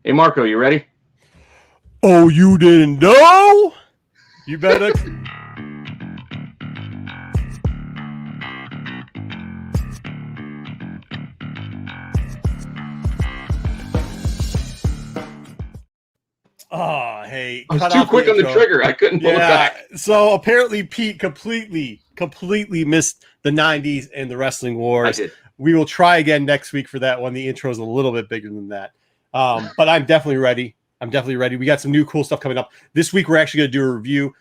Hey, Marco, you ready? Oh, you didn't know? You better. Oh, hey. I was too quick on the trigger. I couldn't pull it back. So apparently Pete completely missed the 90s and the Wrestling Wars. I did. We will try again next week for that one. The intro is a little bit bigger than that. But I'm definitely ready. We got some new cool stuff coming up. This week, we're actually going to do a review.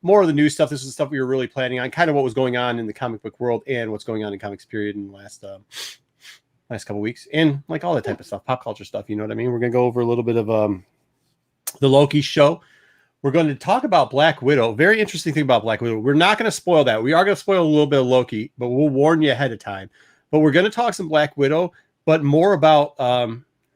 More of the new stuff. This is the stuff we were really planning on, kind of what was going on in the comic book world and what's going on in comics period in the last couple of weeks. And like all that type of stuff, pop culture stuff. You know what I mean? We're going to go over a little bit of the Loki show. We're going to talk about Black Widow. Very interesting thing about Black Widow. We're not going to spoil that. We are going to spoil a little bit of Loki, but we'll warn you ahead of time. But we're going to talk some Black Widow, but more about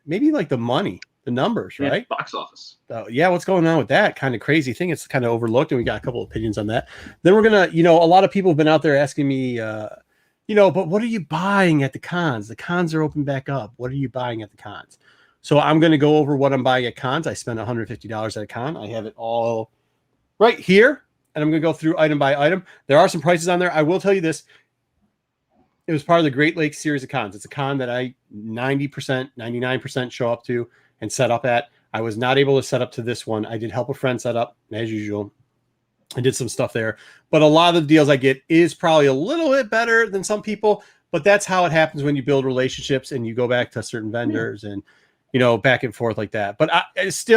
maybe like the money, the numbers, right? Box office. Yeah, what's going on with that kind of crazy thing? It's kind of overlooked, and we got a couple of opinions on that. Then we're going to, a lot of people have been out there asking me, but what are you buying at the cons? The cons are open back up. What are you buying at the cons? So I'm going to go over what I'm buying at cons. I spent $150 at a con. I have it all right here, and I'm going to go through item by item. There are some prices on there. I will tell you this. It was part of the Great Lakes series of cons. It's a con that I 90%, 99% show up to and set up at. I was not able to set up to this one. I did help a friend set up, as usual. I did some stuff there. But a lot of the deals I get is probably a little bit better than some people, but that's how it happens when you build relationships and you go back to certain vendors and back and forth like that. But it's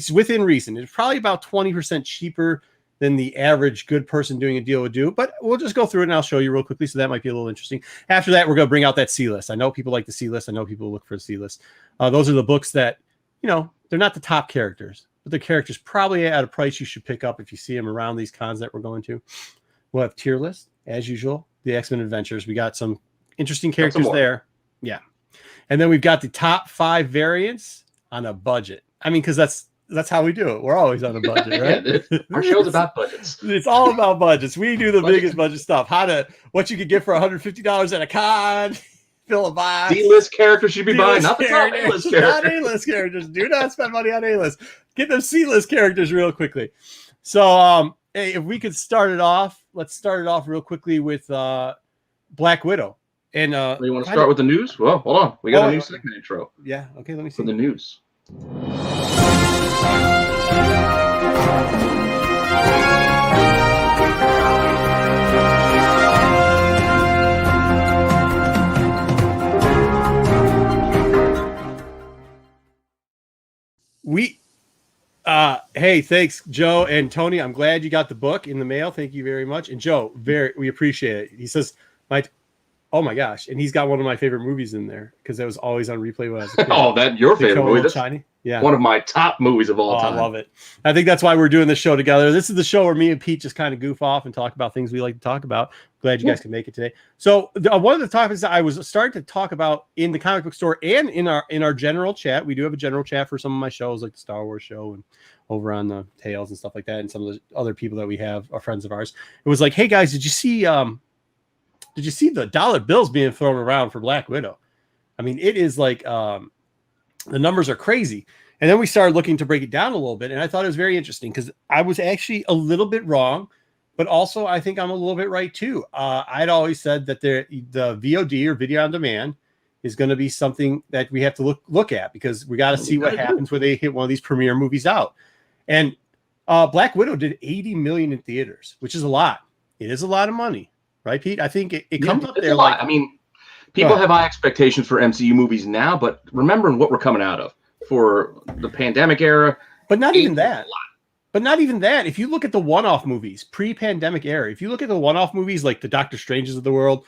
within reason. It's probably about 20% cheaper than the average good person doing a deal would do. But we'll just go through it and I'll show you real quickly. So that might be a little interesting. After that, we're going to bring out that C list. I know people like the C list. I know people look for the C list. Those are the books that, they're not the top characters, but the characters probably at a price you should pick up if you see them around these cons that we're going to. We'll have tier list as usual. The X-Men Adventures. We got some interesting characters there. Yeah. And then we've got the top 5 variants on a budget. I mean, because that's how we do it. We're always on a budget, right? Yeah, our show's about budgets. It's all about budgets. We do the biggest budget stuff. What you could get for $150 at a con, fill a box. D-list characters should be buying, not the top A-list characters. Not A-list characters. Do not spend money on A-list. Get them C-list characters real quickly. So, hey, if we could start it off, let's start it off real quickly with Black Widow. And you want to start with the news? Well, hold on. We got a new segment intro. Yeah. Okay. Let me see. For the news. Hey, thanks, Joe and Tony. I'm glad you got the book in the mail. Thank you very much. And Joe, we appreciate it. He says, oh my gosh. And he's got one of my favorite movies in there because that was always on replay when I was a kid. Oh, that your favorite movie? That's Shiny? Yeah. One of my top movies of all time. I love it. I think that's why we're doing this show together. This is the show where me and Pete just kind of goof off and talk about things we like to talk about. Glad you guys can make it today. So one of the topics that I was starting to talk about in the comic book store and in our general chat, we do have a general chat for some of my shows like the Star Wars show and over on the Tales and stuff like that. And some of the other people that we have are friends of ours. It was like, hey guys, did you see the dollar bills being thrown around for Black Widow? I mean, it is like the numbers are crazy. And then we started looking to break it down a little bit. And I thought it was very interesting because I was actually a little bit wrong, but also I think I'm a little bit right too. I'd always said that the VOD or video on demand is going to be something that we have to look at because we got to see what happens when they hit one of these premiere movies out. And Black Widow did 80 million in theaters, which is a lot. It is a lot of money. Right, Pete? I think it comes up there. I mean, people have high expectations for MCU movies now, but remembering what we're coming out of for the pandemic era. But not even that. But not even that. If you look at the one-off movies, pre-pandemic era, if you look at the one-off movies like the Doctor Stranges of the world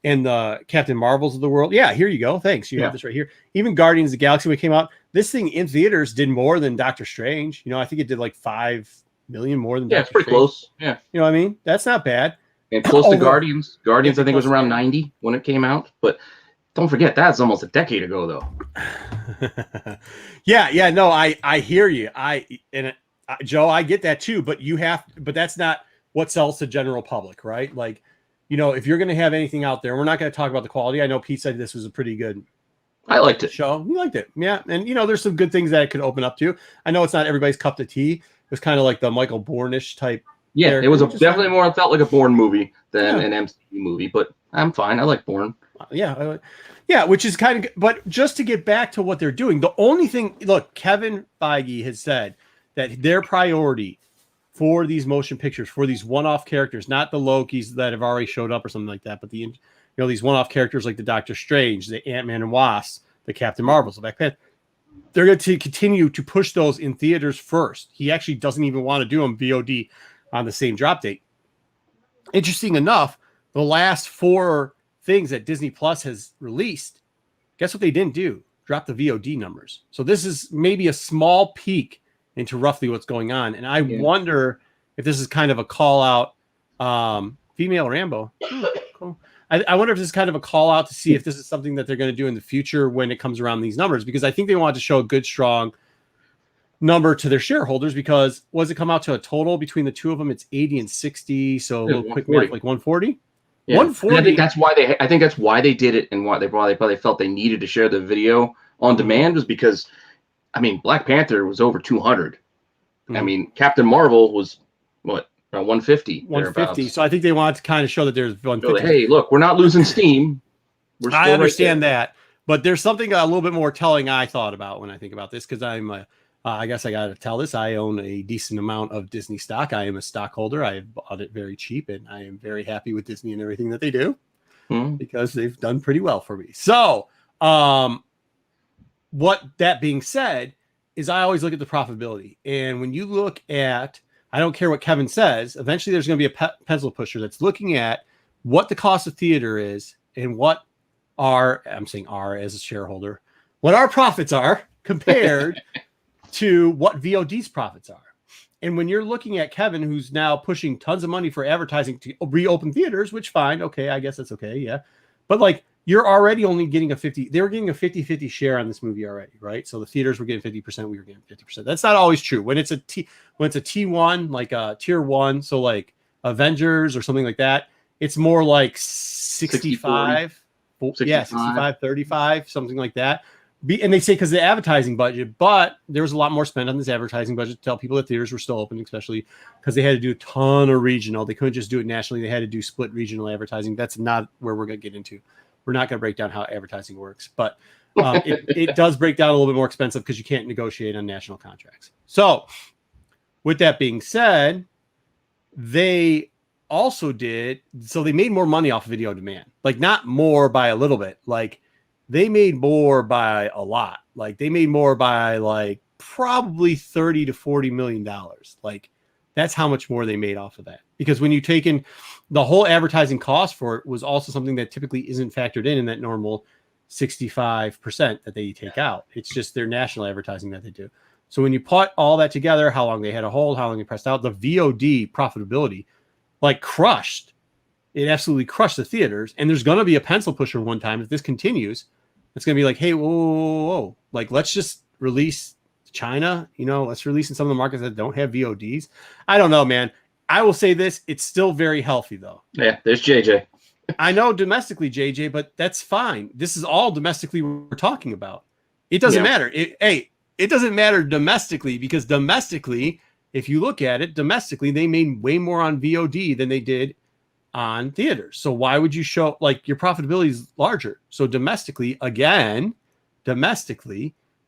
and the Captain Marvels of the world. Yeah, here you go. Thanks. You have this right here. Even Guardians of the Galaxy when it came out, this thing in theaters did more than Doctor Strange. I think it did like 5 million more than Doctor Strange. It's pretty close. Yeah. You know what I mean? That's not bad. And close to Guardians. Guardians, I think, was around 90 when it came out. But don't forget, that's almost a decade ago, though. Yeah. No, I hear you. Joe, I get that too. But but that's not what sells to general public, right? Like, if you're going to have anything out there, we're not going to talk about the quality. I know Pete said this was a pretty good I liked it. Show. You liked it. Yeah. And, there's some good things that it could open up to. I know it's not everybody's cup of tea. It was kind of like the Michael Bourne-ish type. Yeah, it was definitely more. It felt like a Bourne movie than an MCU movie, but I'm fine. I like Bourne. Yeah. Yeah, which is kind of, but just to get back to what they're doing, the only thing, look, Kevin Feige has said that their priority for these motion pictures, for these one-off characters, not the Lokis that have already showed up or something like that, but these one-off characters like the Doctor Strange, the Ant-Man and Wasp, the Captain Marvels, the Black Panther, they're going to continue to push those in theaters first. He actually doesn't even want to do them VOD on the same drop date. Interesting enough, the last 4 things that Disney Plus has released, guess what they didn't do? Drop the VOD numbers. So this is maybe a small peek into roughly what's going on. And I wonder if this is kind of a call out, female Rambo. Cool. I wonder if this is kind of a call out to see if this is something that they're going to do in the future when it comes around these numbers, because I think they want to show a good, strong number to their shareholders, because was it come out to a total between the two of them? It's 80 and 60. So a little quick math, like 140. Yeah. 140. I think that's why they did it, and why they probably felt they needed to share the video on demand was because, I mean, Black Panther was over 200. I mean, Captain Marvel was what, around 150. 150. So I think they wanted to kind of show that there's 150. So, hey, look, we're not losing steam. I understand that, but there's something a little bit more telling I thought about when I think about this, because I guess I got to tell this. I own a decent amount of Disney stock. I am a stockholder. I have bought it very cheap, and I am very happy with Disney and everything that they do because they've done pretty well for me. So, what that being said is I always look at the profitability. And when you look at, I don't care what Kevin says, eventually there's going to be a pencil pusher that's looking at what the cost of theater is and what I'm saying as a shareholder, what our profits are compared to what VOD's profits are. And when you're looking at Kevin, who's now pushing tons of money for advertising to reopen theaters, which fine, okay, I guess that's okay, yeah. But like, you're already only getting they were getting a 50-50 share on this movie already, right? So the theaters were getting 50%, we were getting 50%. That's not always true. When it's a T1, like a tier 1, so like Avengers or something like that, it's more like 65, 65, 35, something like that. And they say because of the advertising budget, but there was a lot more spent on this advertising budget to tell people that theaters were still open, especially because they had to do a ton of regional. They couldn't just do it nationally. They had to do split regional advertising. That's not where we're going to get into. We're not going to break down how advertising works, but it does break down a little bit more expensive because you can't negotiate on national contracts. So with that being said, they also they made more money off of video demand, like not more by a little bit, like they made more by a lot. Like they made more by like probably $30 to $40 million. Like that's how much more they made off of that. Because when you take in the whole advertising cost for it was also something that typically isn't factored in that normal 65% that they take out. It's just their national advertising that they do. So when you put all that together, how long they had a hold, how long they pressed out, the VOD profitability like crushed. It absolutely crushed the theaters. And there's going to be a pencil pusher one time. If this continues, it's going to be like, hey, whoa. Like, let's just release China, let's release in some of the markets that don't have VODs. I don't know, man. I will say this. It's still very healthy, though. Yeah, there's JJ. I know domestically, JJ, but that's fine. This is all domestically we're talking about. It doesn't matter. It doesn't matter domestically, because domestically, if you look at it, domestically, they made way more on VOD than they did on theaters. So why would you show, like, your profitability is larger? So domestically,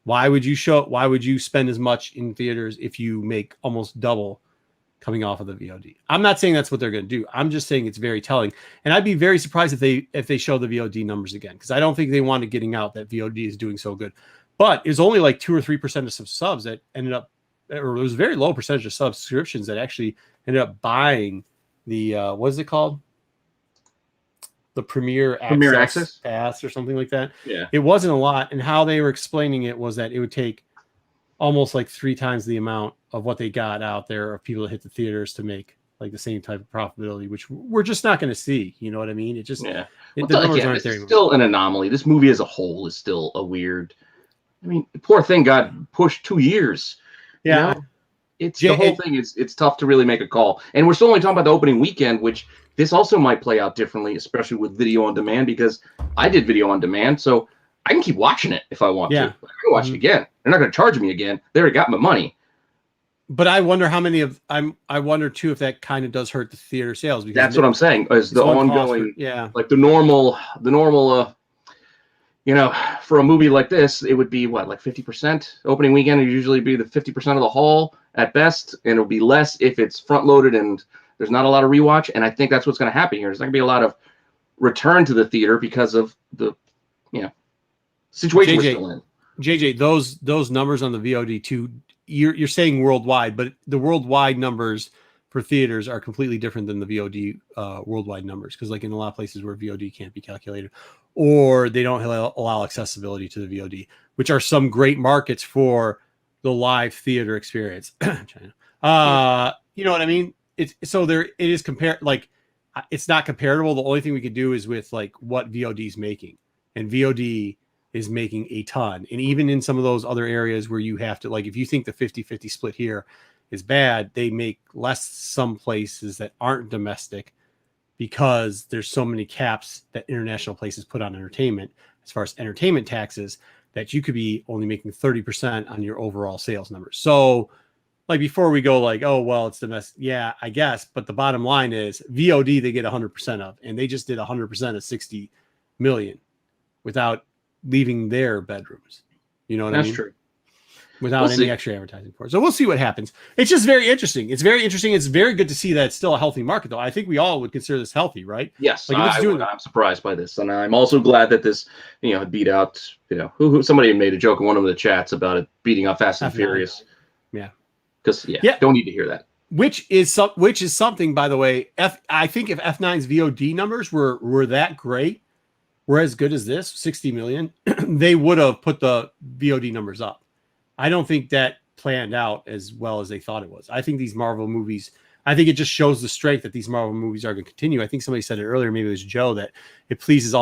why would you spend as much in theaters if you make almost double coming off of the VOD? I'm not saying that's what they're going to do. I'm just saying it's very telling. And I'd be very surprised if they show the VOD numbers again, because I don't think they wanted getting out that VOD is doing so good. But it's only like 2 or 3% of subs that ended up, or it was a very low percentage of subscriptions that actually ended up buying the what is it called? The Premier Access Pass or something like that. Yeah. It wasn't a lot. And how they were explaining it was that it would take almost like 3 times the amount of what they got out there of people to hit the theaters to make like the same type of profitability, which we're just not going to see. You know what I mean? It just, the numbers aren't there. It's still an anomaly. This movie as a whole is still a weird, I mean, the poor thing got pushed 2 years. Yeah. It's the whole thing is, it's tough to really make a call. And we're still only talking about the opening weekend, which this also might play out differently, especially with video on demand, because I did video on demand. So I can keep watching it if I want to. Yeah. I can watch it again. They're not going to charge me again. They already got my money. But I wonder how many of I wonder too if that kind of does hurt the theater sales, because That's what I'm saying. Is the ongoing, like the normal, for a movie like this, it would be what, like 50% opening weekend would usually be the 50% of the haul at best, and it'll be less if it's front loaded and there's not a lot of rewatch. And I think that's what's going to happen here. There's not going to be a lot of return to the theater because of the situation we're still in. JJ, those numbers on the VOD too. You're saying worldwide, but the worldwide numbers for theaters are completely different than the VOD worldwide numbers, because like in a lot of places where VOD can't be calculated, or they don't allow accessibility to the VOD, which are some great markets for the live theater experience. China, you know what I mean? It is compared, like it's not comparable. The only thing we could do is with like what VOD is making, and VOD is making a ton. And even in some of those other areas where you have to, like, if you think the 50-50 split here is bad, they make less some places that aren't domestic, because there's so many caps that international places put on entertainment as far as entertainment taxes, that you could be only making 30% on your overall sales numbers. So like before we go like, oh, well, it's domestic. Yeah, I guess. But the bottom line is VOD, they get 100% of, and they just did 100% of 60 million without leaving their bedrooms. You know what I mean? That's true. Without any extra advertising for it. So we'll see what happens. It's just very interesting. It's very interesting. It's very good to see that it's still a healthy market, though. I think we all would consider this healthy, right? Yes, like I'm surprised by this. And I'm also glad that this, beat out, who somebody made a joke in one of the chats about it beating out Fast and Furious. Yeah. Because, don't need to hear that. Which is something, by the way, I think if F9's VOD numbers were that great, were as good as this, 60 million, they would have put the VOD numbers up. I don't think that planned out as well as they thought it was. I think these Marvel movies, I think it just shows the strength that these Marvel movies are going to continue. I think somebody said it earlier, maybe it was Joe, that it pleases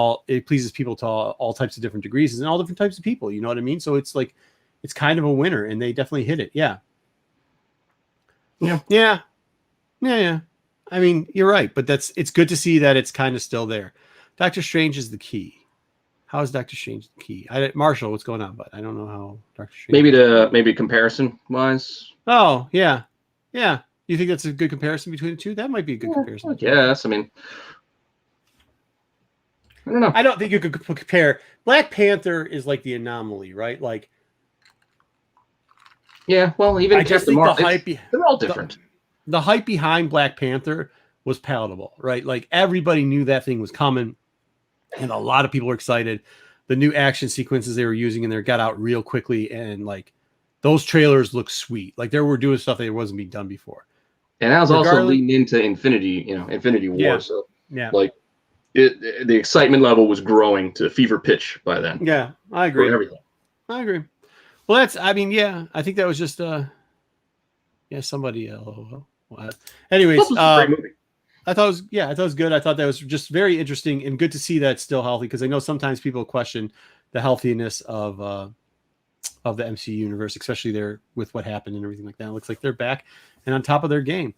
people to all types of different degrees and all different types of people. You know what I mean? So it's like, it's kind of a winner, and they definitely hit it. Yeah. I mean, you're right, but it's good to see that it's kind of still there. Doctor Strange is the key. How is Doctor Strange the key? Marshall, what's going on? But I don't know how Doctor Strange. Maybe comparison wise. Oh yeah. You think that's a good comparison between the two? That might be a good comparison. Yes, I mean, I don't know. I don't think you could compare. Black Panther is like the anomaly, right? Like, yeah. Well, even Captain Marvel, they're all different. The hype behind Black Panther was palatable, right? Like everybody knew that thing was coming. And a lot of people were excited. The new action sequences they were using in there got out real quickly, and like those trailers look sweet. Like they were doing stuff that wasn't being done before. And that was also leading into Infinity War. Yeah. So like the excitement level was growing to fever pitch by then. Yeah, I agree. For everything. I agree. Well, I think that was just somebody. Anyways, great movie. I thought it was good. I thought that was just very interesting and good to see that it's still healthy, because I know sometimes people question the healthiness of the MCU universe, especially there with what happened and everything like that. It looks like they're back and on top of their game.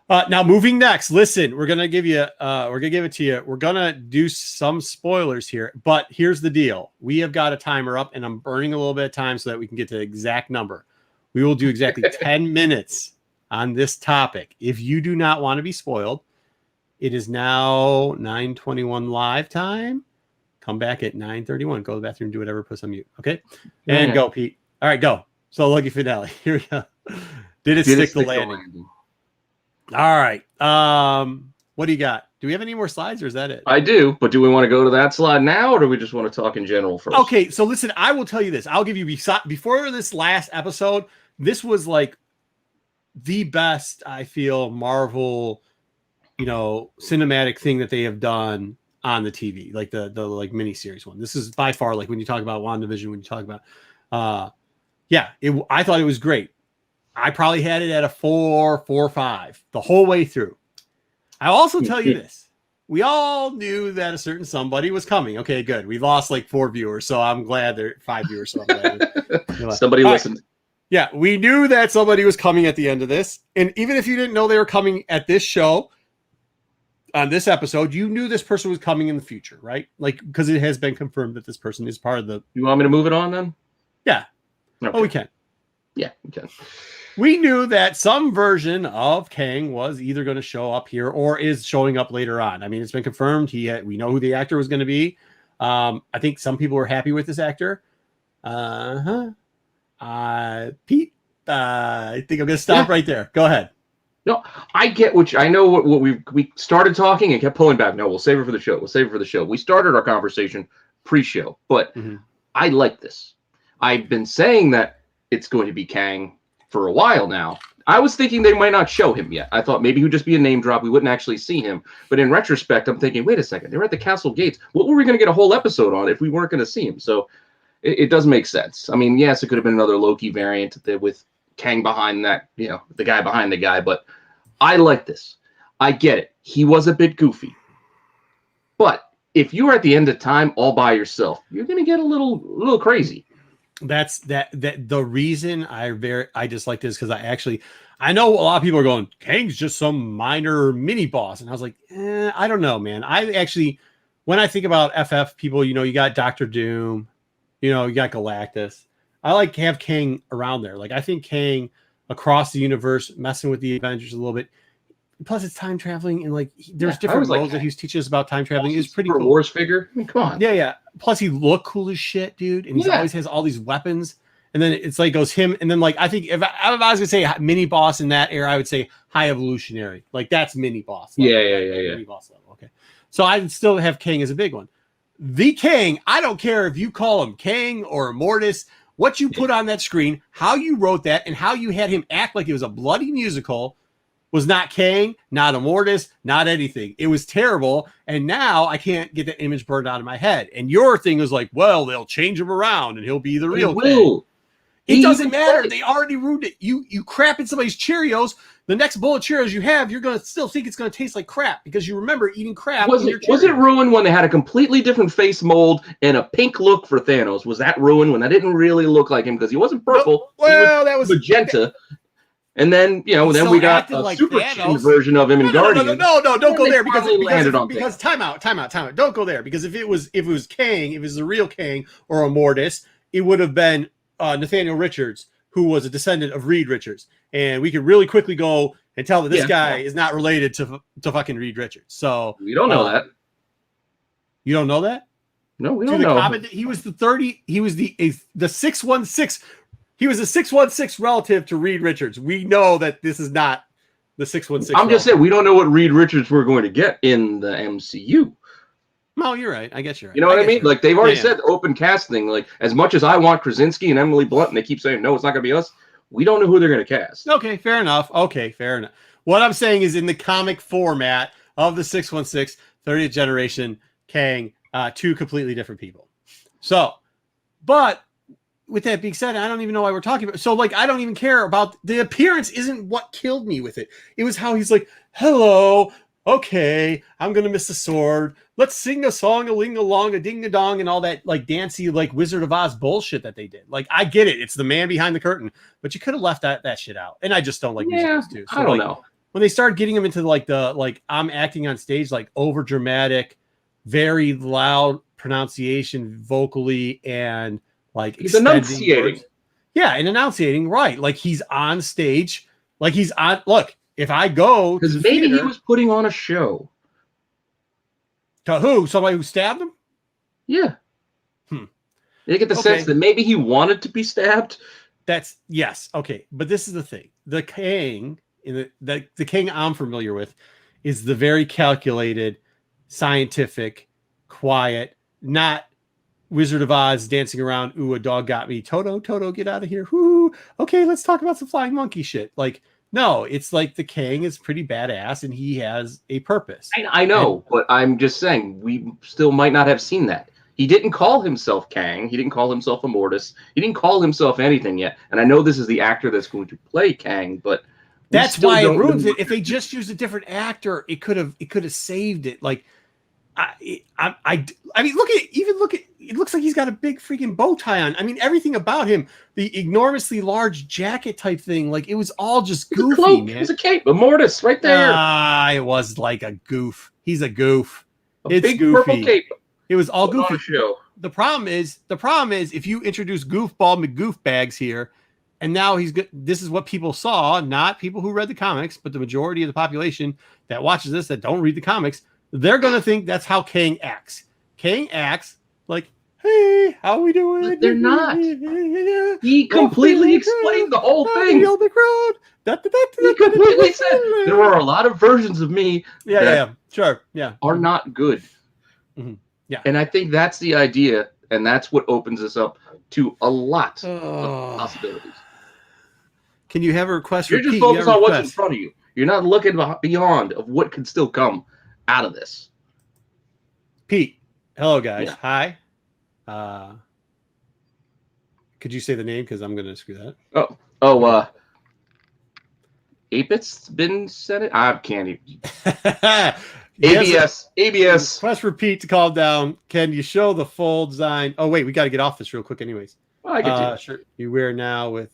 Now moving next, listen, we're gonna give it to you. We're gonna do some spoilers here, but here's the deal: we have got a timer up, and I'm burning a little bit of time so that we can get to the exact number. We will do exactly 10 minutes on this topic. If you do not want to be spoiled, it is now 9:21 live time. Come back at 9:31. Go to the bathroom, do whatever, put on mute. Okay? And go, Pete. All right, go. So Loki finale. Here we go. Did it stick the landing? All right. What do you got? Do we have any more slides, or is that it? I do, but do we want to go to that slide now, or do we just want to talk in general first? Okay, so listen, I will tell you this. I'll give you, before this last episode, this was like the best, I feel, Marvel, cinematic thing that they have done on the TV, like the like miniseries one. This is by far, like when you talk about WandaVision, when you talk about, I thought it was great. I probably had it at a 4, 5 the whole way through. I'll also tell you this. We all knew that a certain somebody was coming. Okay, good. We lost like 4 viewers, so I'm glad there 5 viewers. So somebody listened. Right. Yeah, we knew that somebody was coming at the end of this. And even if you didn't know they were coming at this show, on this episode, you knew this person was coming in the future, right? Like, because it has been confirmed that this person is part of the. You want me to move it on then? Yeah. Okay. Oh, we can. Yeah, we can. We knew that some version of Kang was either going to show up here or is showing up later on. I mean, it's been confirmed. We know who the actor was going to be. I think some people were happy with this actor. Pete, I think I'm going to stop right there. Go ahead. No, I get I know what we started talking and kept pulling back. No, we'll save it for the show. We'll save it for the show. We started our conversation pre-show, but I like this. I've been saying that it's going to be Kang for a while now. I was thinking they might not show him yet. I thought maybe he would just be a name drop. We wouldn't actually see him. But in retrospect, I'm thinking, wait a second. They're at the castle gates. What were we going to get a whole episode on if we weren't going to see him? So it does make sense. I mean, yes, it could have been another Loki variant with Kang behind that, the guy behind the guy, but I like this. I get it. He was a bit goofy. But if you are at the end of time all by yourself, you're going to get a little crazy. That's the reason I dislike this, because I know a lot of people are going, Kang's just some minor mini boss. And I was like, I don't know, man. When I think about FF people, you got Doctor Doom, you got Galactus. I like to have Kang around there. Like, I think Kang across the universe, messing with the Avengers a little bit. Plus, it's time traveling, and there's different roles that he's teaching us about time traveling. It's pretty cool. Wars figure. I mean, come on. Yeah. Plus, he looked cool as shit, dude, and he always has all these weapons. And then it's like goes him, and then I think if I was gonna say mini boss in that era, I would say high evolutionary. Like, that's mini boss level. Yeah. Mini boss level. Okay, so I'd still have Kang as a big one. The Kang, I don't care if you call him Kang or Mortis. What you put on that screen, how you wrote that, and how you had him act like it was a bloody musical was not Kang, not a Mortis, not anything. It was terrible, and now I can't get that image burned out of my head. And your thing was like, well, they'll change him around, and he'll be the real Kang. It doesn't matter. They already ruined it. You crap in somebody's Cheerios. The next bowl of Cheerios you have, you're going to still think it's going to taste like crap because you remember eating crap. Was it ruined when they had a completely different face mold and a pink look for Thanos? Was that ruined when that didn't really look like him because he wasn't purple? Well, that was magenta. And then, then we got a super chin version of him in Guardians. No, don't go there because time out. Don't go there, because if it was Kang, if it was the real Kang or a Mortis, it would have been Nathaniel Richards, who was a descendant of Reed Richards. And we could really quickly go and tell that this guy is not related to fucking Reed Richards. So we don't know that. You don't know that? No, we don't know. He was the 616. He was a 616 relative to Reed Richards. We know that this is not the 616. I'm just saying we don't know what Reed Richards we're going to get in the MCU. No, you're right. I guess you're right. You know what I mean? Like, they've already said open casting. Like, as much as I want Krasinski and Emily Blunt, and they keep saying, no, it's not going to be us, we don't know who they're going to cast. Okay, fair enough. What I'm saying is, in the comic format of the 616, 30th generation Kang, two completely different people. So, but with that being said, I don't even know why we're talking about. So, I don't even care about the appearance. Isn't what killed me with it. It was how he's like, hello. Okay, I'm gonna miss the sword. Let's sing a song, a ling a long, a ding a dong, and all that dancey Wizard of Oz bullshit that they did. I get it; it's the man behind the curtain, but you could have left that shit out. And I just don't like musicals too. So, I don't know when they started getting him into the I'm acting on stage, over dramatic, very loud pronunciation vocally, and he's enunciating. Words. Yeah, and enunciating, right? He's on stage, he's on. Look. If I go, because maybe he was putting on a show. To who? Somebody who stabbed him? Yeah. They get the sense that maybe he wanted to be stabbed. Yes. Okay, but this is the thing: the Kang the Kang I'm familiar with is the very calculated, scientific, quiet, not Wizard of Oz dancing around. Ooh, a dog got me. Toto, get out of here. Whoo. Okay, let's talk about some flying monkey shit. No, it's the Kang is pretty badass and he has a purpose. I know, but I'm just saying we still might not have seen that. He didn't call himself Kang. He didn't call himself a Mortis. He didn't call himself anything yet. And I know this is the actor that's going to play Kang, but that's why it ruins it. If they just used a different actor, it could have saved it. I mean, look at it looks like he's got a big freaking bow tie on. I mean, everything about him, the enormously large jacket type thing, like it was all just goofy, cloak, man. It's a cape, a mortis right there. It was like a goof. He's a goof. It's big goofy. Purple cape. It was all goofy. Show. The problem is if you introduce Goofball McGoof bags here, and now he's good. This is what people saw, not people who read the comics, but the majority of the population that watches this that don't read the comics, they're gonna think that's how Kang acts. Kang acts like, hey, how we doing? But they're not. He completely explained the whole thing. He completely said there are a lot of versions of me are not good. Mm-hmm. Yeah. And I think that's the idea, and that's what opens us up to a lot of possibilities. Can you have a request? You're just focused on what's in front of you. You're not looking beyond of what could still come out of this. Pete, hello guys. Yeah. Hi. Could you say the name? Because I'm going to screw that. Apit's been said it. I can't even. ABS. Request for Pete to calm down. Can you show the full design? Oh wait, we got to get off this real quick, anyways. Well, I can do shirt you wear now with.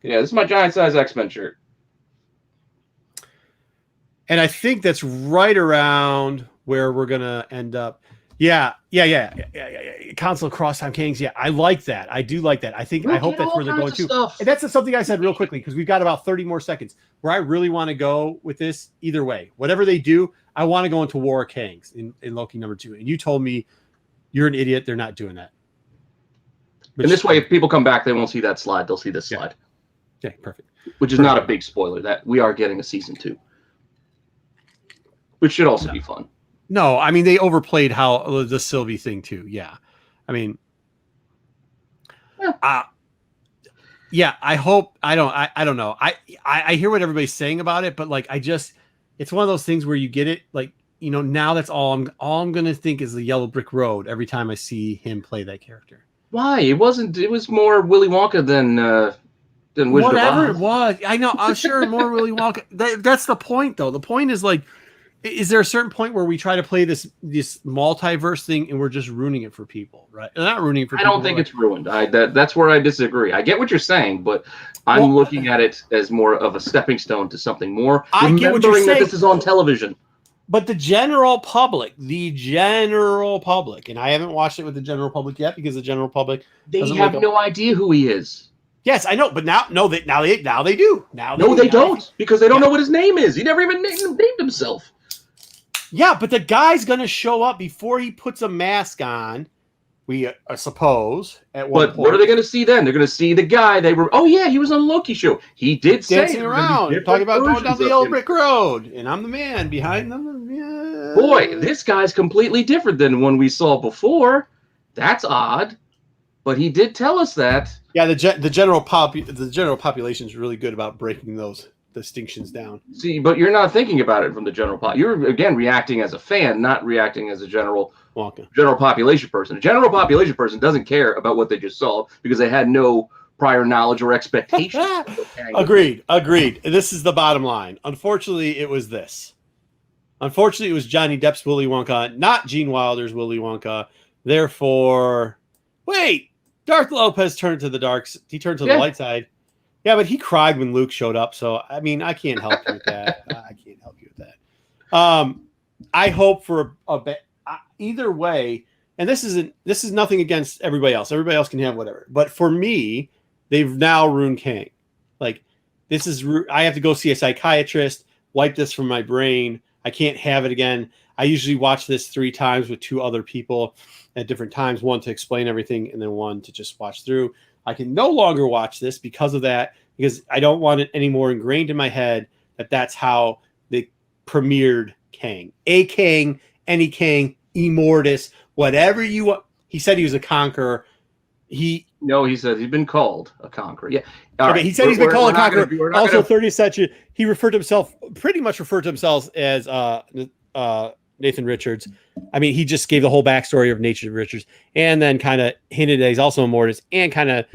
Yeah, this is my giant size X-Men shirt. And I think that's right around where we're gonna end up. Yeah. Console cross time Kings. Yeah, I like that. I do like that. I hope that's where they're going to. And that's something I said real quickly because we've got about 30 more seconds where I really want to go with this either way. Whatever they do, I want to go into War of Kangs in Loki #2. And you told me you're an idiot. They're not doing that. And this way, if people come back, they won't see that slide. They'll see this slide. Okay, perfect. Which is not a big spoiler that we are getting a season 2. Which should also be fun. No, I mean, they overplayed the Sylvie thing too. Yeah. I mean, I hope I don't know. I hear what everybody's saying about it, but like, it's one of those things where you get it. Like, now that's all I'm going to think is the Yellow Brick Road every time I see him play that character. Why? It was more Willy Wonka than Wizard whatever of Oz. It was. I know. I'm sure more Willy Wonka. That's the point though. The point is like, is there a certain point where we try to play this multiverse thing and we're just ruining it for people, right? Not ruining it for people. I don't think it's ruined. That's where I disagree. I get what you're saying, but I'm looking at it as more of a stepping stone to something more. I get what you're saying. That this is on television. But the general public, and I haven't watched it with the general public yet because the general public they have no idea who he is. Yes, I know, but now they do. No, they don't because they don't know what his name is. He never even named himself. Yeah, but the guy's going to show up before he puts a mask on, we suppose, at one point. But what are they going to see then? They're going to see the guy they were... Oh, yeah, he was on Loki show. He did say... Dancing around, talking about going down the old brick road, and I'm the man behind them. Yeah. Boy, this guy's completely different than one we saw before. That's odd. But he did tell us that. Yeah, the general population is really good about breaking those distinctions down. See, but you're not thinking about it from the general you're again reacting as a fan, not reacting as a general population person. A general population person doesn't care about what they just saw because they had no prior knowledge or expectation. Agreed. This is the bottom line. Unfortunately, it was this. Unfortunately, it was Johnny Depp's Willy Wonka, not Gene Wilder's Willy Wonka. Therefore, wait, Darth Lopez turned to the the light side. Yeah, but he cried when Luke showed up, so I mean, I can't help you with that. I hope for a bit. Either way, and this is nothing against everybody else. Everybody else can have whatever. But for me, they've now ruined Kang. Like, I have to go see a psychiatrist, wipe this from my brain. I can't have it again. I usually watch this 3 times with 2 other people at different times, one to explain everything and then one to just watch through. I can no longer watch this because of that, because I don't want it anymore ingrained in my head that that's how they premiered Kang. A Kang, any Kang, Immortus, whatever you want. He said he was a conqueror. He said he's been called a conqueror. Yeah. Okay, he said he's been called a conqueror. Also, 30th century, he pretty much referred to himself as Nathan Richards. I mean, he just gave the whole backstory of Nathan Richards and then kind of hinted that he's also Immortus and kind of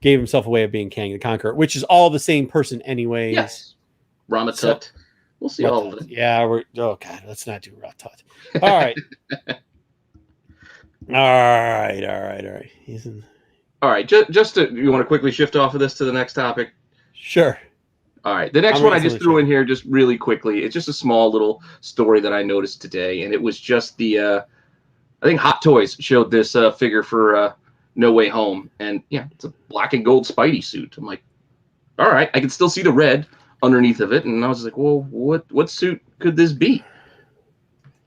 gave himself away of being Kang the Conqueror, which is all the same person anyways. Yes. Ramatut. We'll see all of it. Yeah, God, let's not do Ramatut. All right. All right. All right, just to, you want to quickly shift off of this to the next topic? Sure. All right, the next one I just threw in here just really quickly. It's just a small little story that I noticed today, and it was just the I think Hot Toys showed this figure for No Way Home, and yeah, it's a black and gold Spidey suit. I'm like, all right, I can still see the red underneath of it, and I was like, well, what suit could this be?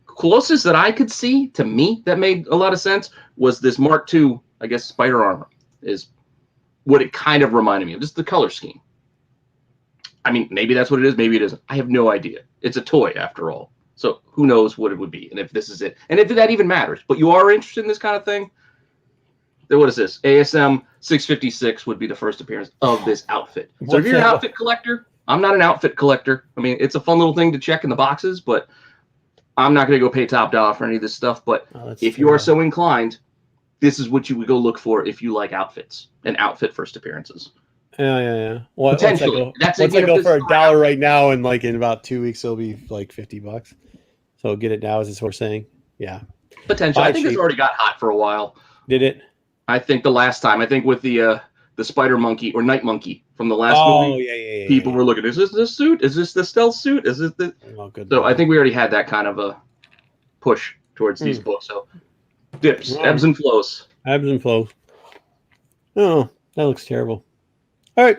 Closest that I could see to me that made a lot of sense was this Mark II, I guess, spider armor is what it kind of reminded me of, just the color scheme. I mean, maybe that's what it is, maybe it isn't. I have no idea. It's a toy after all. So who knows what it would be and if this is it. And if that even matters. But you are interested in this kind of thing? Then what is this? ASM 656 would be the first appearance of this outfit. So if you're an outfit collector, I'm not an outfit collector. I mean, it's a fun little thing to check in the boxes, but I'm not going to go pay top dollar for any of this stuff. But if you are so inclined, this is what you would go look for if you like outfits and outfit first appearances. Yeah. Potentially. Once I go for $1 right now, and like in about 2 weeks, it'll be like $50. So get it now, is this what we're saying? Yeah. Potentially. I think it's already got hot for a while. Did it? I think the last time. I think with the Spider Monkey or Night Monkey from the last movie. Yeah. People were looking, is this the suit? Is this the stealth suit? Is this the... good. So I think we already had that kind of a push towards these books. So dips, ebbs and flows. Ebbs and flows. Oh, that looks terrible. All right.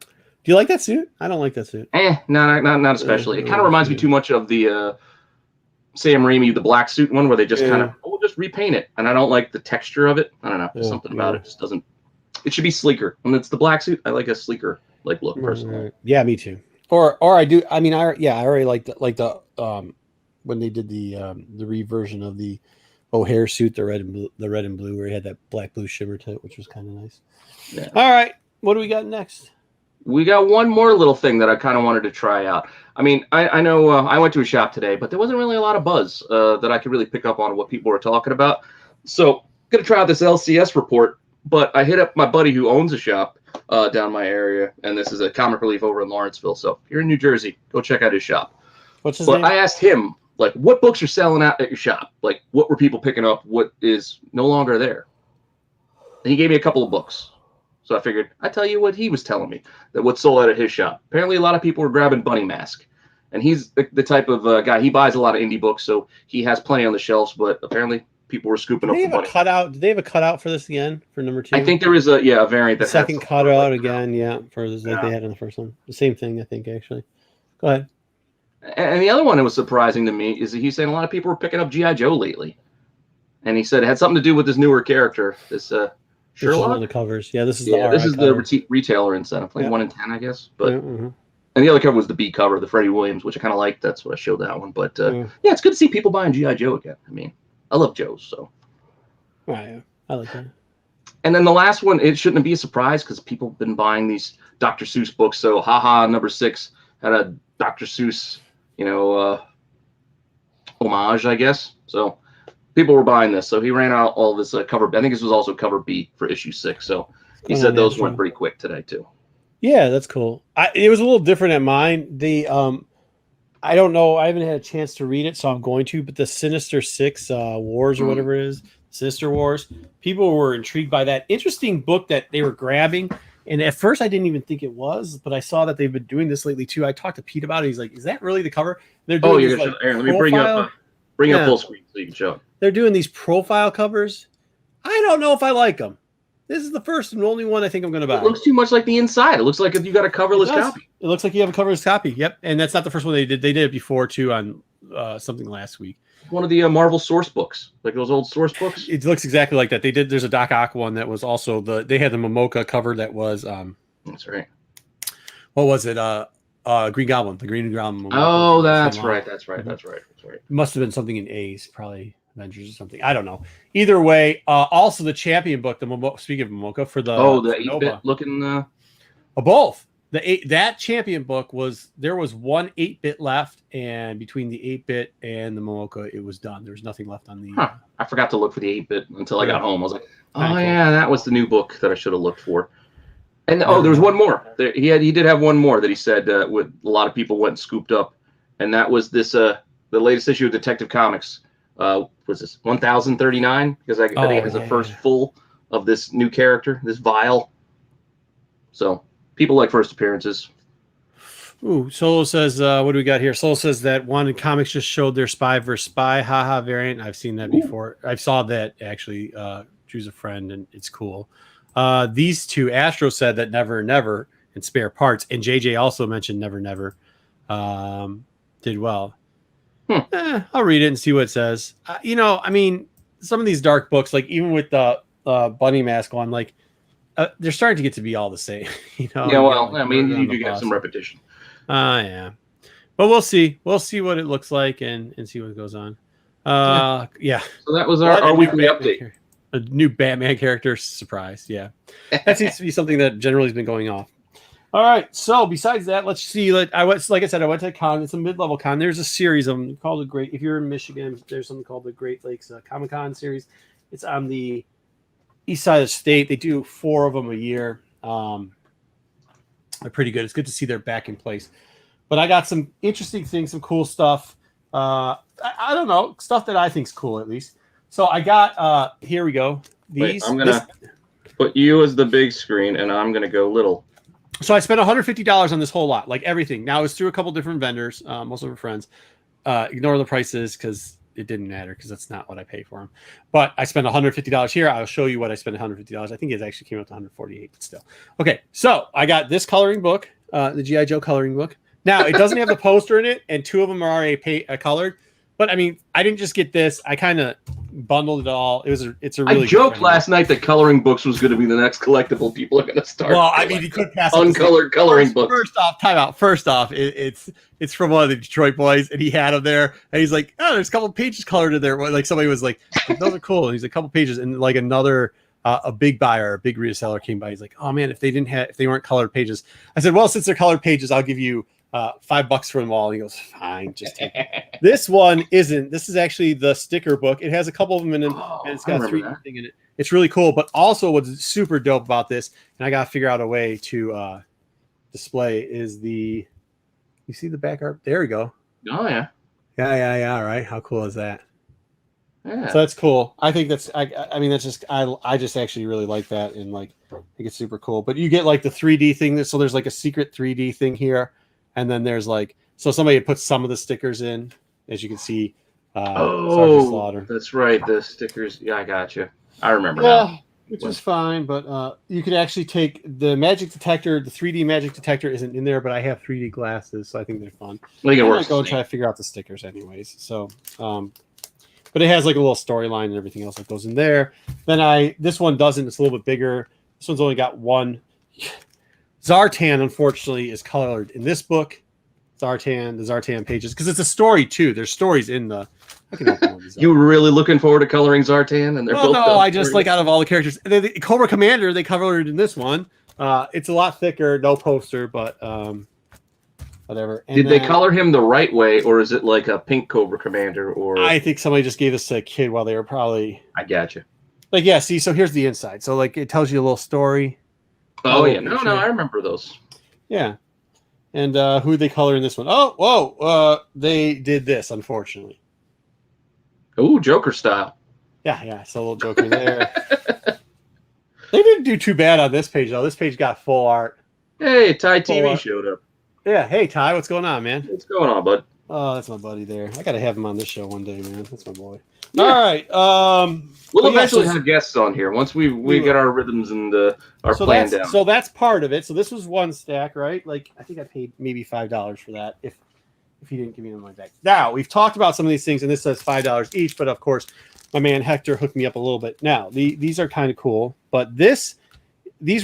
Do you like that suit? I don't like that suit. Not especially. It kind of reminds me too much of the Sam Raimi, the black suit one, where they just kind of, we'll just repaint it. And I don't like the texture of it. I don't know. There's something about it just doesn't. It should be sleeker. When it's the black suit, I like a sleeker look personally. Yeah, me too. Or I do. I mean, I already like the when they did the reversion of the O'Hare suit, the red and blue, where he had that black blue shimmer to it, which was kind of nice. Yeah. All right. What do we got next? We got one more little thing that I kind of wanted to try out. I mean, I know I went to a shop today, but there wasn't really a lot of buzz that I could really pick up on what people were talking about. So, going to try out this LCS report, but I hit up my buddy who owns a shop down my area, and this is a Comic Relief over in Lawrenceville. So, if you're in New Jersey, go check out his shop. What's his name? I asked him, like, what books are selling out at your shop? Like, what were people picking up? What is no longer there? And he gave me a couple of books. So I figured I'd tell you what he was telling me, that what sold out at his shop. Apparently, a lot of people were grabbing Bunny Mask. And he's the type of guy, he buys a lot of indie books, so he has plenty on the shelves, but apparently people were scooping up the Bunny. Did they have a cutout for this again, for number 2? I think there is a variant. The second cutout again, for this, like they had on the first one. The same thing, I think, actually. Go ahead. And the other one that was surprising to me is that he's saying a lot of people were picking up G.I. Joe lately. And he said it had something to do with this newer character, this Sherlock? On the covers. Yeah, this is the retailer incentive, like 1 in 10, I guess. But and the other cover was the B cover, the Freddie Williams, which I kind of liked. That's what I showed that one. But it's good to see people buying G.I. Joe again. I mean, I love Joe's, so. Right, I like that. And then the last one, it shouldn't be a surprise because people have been buying these Dr. Seuss books. So, number 6 had a Dr. Seuss, homage, I guess. So. People were buying this, so he ran out all this cover. I think this was also cover B for issue 6. So he said those went pretty quick today too. Yeah, that's cool. It was a little different at mine. I don't know. I haven't had a chance to read it, so I'm going to. But the Sinister Six Wars or whatever it is, Sinister Wars. People were intrigued by that. Interesting book that they were grabbing. And at first, I didn't even think it was, but I saw that they've been doing this lately too. I talked to Pete about it. He's like, "Is that really the cover?" They're doing you're gonna show Aaron. Let me bring up full screen so you can show it. They're doing these profile covers. I don't know if I like them. This is the first and only one I think I'm going to buy. It looks too much like the inside. It looks like if you got a coverless copy. It looks like you have a coverless copy. Yep. And that's not the first one they did. They did it before too on something last week. One of the Marvel source books, like those old source books. It looks exactly like that. They did. There's a Doc Ock one that was also they had the Momoka cover that was. That's right. What was it? Green Goblin. The Green Goblin. Oh, that's right. That's right. It must have been something in A's, probably Avengers or something. I don't know. Either way, also the Champion book. Speaking of Momoka, for the 8-bit looking. Both that Champion book there was one 8-bit left, and between the 8-bit and the Momoka, it was done. There was nothing left on the. I forgot to look for the 8-bit until I got home. I was like, yeah, that was the new book that I should have looked for. And there was one more. He did have one more that he said with a lot of people went and scooped up, and that was this the latest issue of Detective Comics, Was this 1039? Because I think it has the first full of this new character, this Vile. So people like first appearances. Ooh, Solo says, what do we got here? Solo says that Wanted Comics just showed their Spy vs. Spy haha variant. I've seen that before. I saw that actually. Choose a friend, and it's cool. These two, Astro said that Never Never and Spare Parts, and JJ also mentioned Never Never. Did well. I'll read it and see what it says. I mean, some of these dark books, like even with the bunny mask on, like they're starting to get to be all the same. Yeah, well, I mean, you do get some repetition. Yeah, but we'll see. We'll see what it looks like and see what goes on. Yeah. So that was our weekly update. A new Batman character surprise. Yeah, that seems to be something that generally has been going off. All right. So besides that, let's see. Like I went to a con. It's a mid-level con. There's a series of them called the Great. If you're in Michigan, there's something called the Great Lakes Comic-Con series. It's on the east side of the state. They do 4 of them a year. They're pretty good. It's good to see they're back in place. But I got some interesting things, some cool stuff. I don't know, stuff that I think is cool at least. So I got here we go. Wait, I'm gonna put you as the big screen, and I'm gonna go little. So I spent $150 on this whole lot, like everything. Now it's through a couple different vendors, most of our friends. Ignore the prices because it didn't matter because that's not what I pay for them. But I spent $150 here. I'll show you what I spent $150. I think it actually came out to $148, but still. Okay, so I got this coloring book, the G.I. Joe coloring book. Now it doesn't have a poster in it, and 2 of them are already colored. But I mean, I didn't just get this. I kind of bundled it all. It's a really. I joked last night that coloring books was going to be the next collectible people are going to start. Well, I mean, you could pass uncolored coloring books. First off, time out. First off, it's from one of the Detroit boys, and he had them there, and he's like, "Oh, there's a couple pages colored in there." Like somebody was like, "Those are cool." And he's a couple pages, and like another. A big buyer, a big reseller came by. He's like, "Oh man, if they weren't colored pages," I said, "Well, since they're colored pages, I'll give you $5 for them all." And he goes, "Fine, just take it." This one isn't. This is actually the sticker book. It has a couple of them in it, and it's got a 3D thing in it. It's really cool. But also, what's super dope about this, and I got to figure out a way to display, is the. You see the back art? There we go. Oh yeah. Yeah. All right. How cool is that? Yeah. So that's cool. I think that's. I mean, that's just. I just actually really like that, and like, I think it's super cool. But you get like the 3D thing. So there's like a secret 3D thing here, and then there's like. So somebody put some of the stickers in, as you can see. Sergeant Slaughter. That's right. The stickers. Yeah, I got you. I remember now. Which was fine, but you could actually take the magic detector. The 3D magic detector isn't in there, but I have 3D glasses, so I think they're fun. Well, you can I'm go and try to figure out the stickers, anyways. So, but it has like a little storyline and everything else that goes in there. Then this one doesn't. It's a little bit bigger. This one's only got one. Zartan, unfortunately, is colored in this book. The Zartan pages, because it's a story too. There's stories in the. You were really looking forward to coloring Zartan, and they're both. No, I just like out of all the characters, the Cobra Commander they colored in this one. It's a lot thicker, no poster, but whatever. And Did they color him the right way, or is it like a pink Cobra Commander? Or I think somebody just gave this to a kid while they were probably. I gotcha. Like yeah, see, so here's the inside. So like it tells you a little story. Oh yeah, no, I remember those. Yeah, and who they color in this one? Oh, whoa, they did this, unfortunately. Oh, Joker style. Yeah, it's a little Joker there. They didn't do too bad on this page though. This page got full art. Hey, Ty TV showed up. Yeah, hey Ty, what's going on, man? What's going on, bud? Oh, that's my buddy there. I gotta have him on this show one day, man. That's my boy. Yeah. All right. We'll eventually have guests on here once we get our rhythms and our plan down. So that's part of it. So this was one stack, right? Like I think I paid maybe $5 for that if he didn't give me them like that. Now we've talked about some of these things, and this says $5 each, but of course, my man Hector hooked me up a little bit. Now these are kind of cool, but these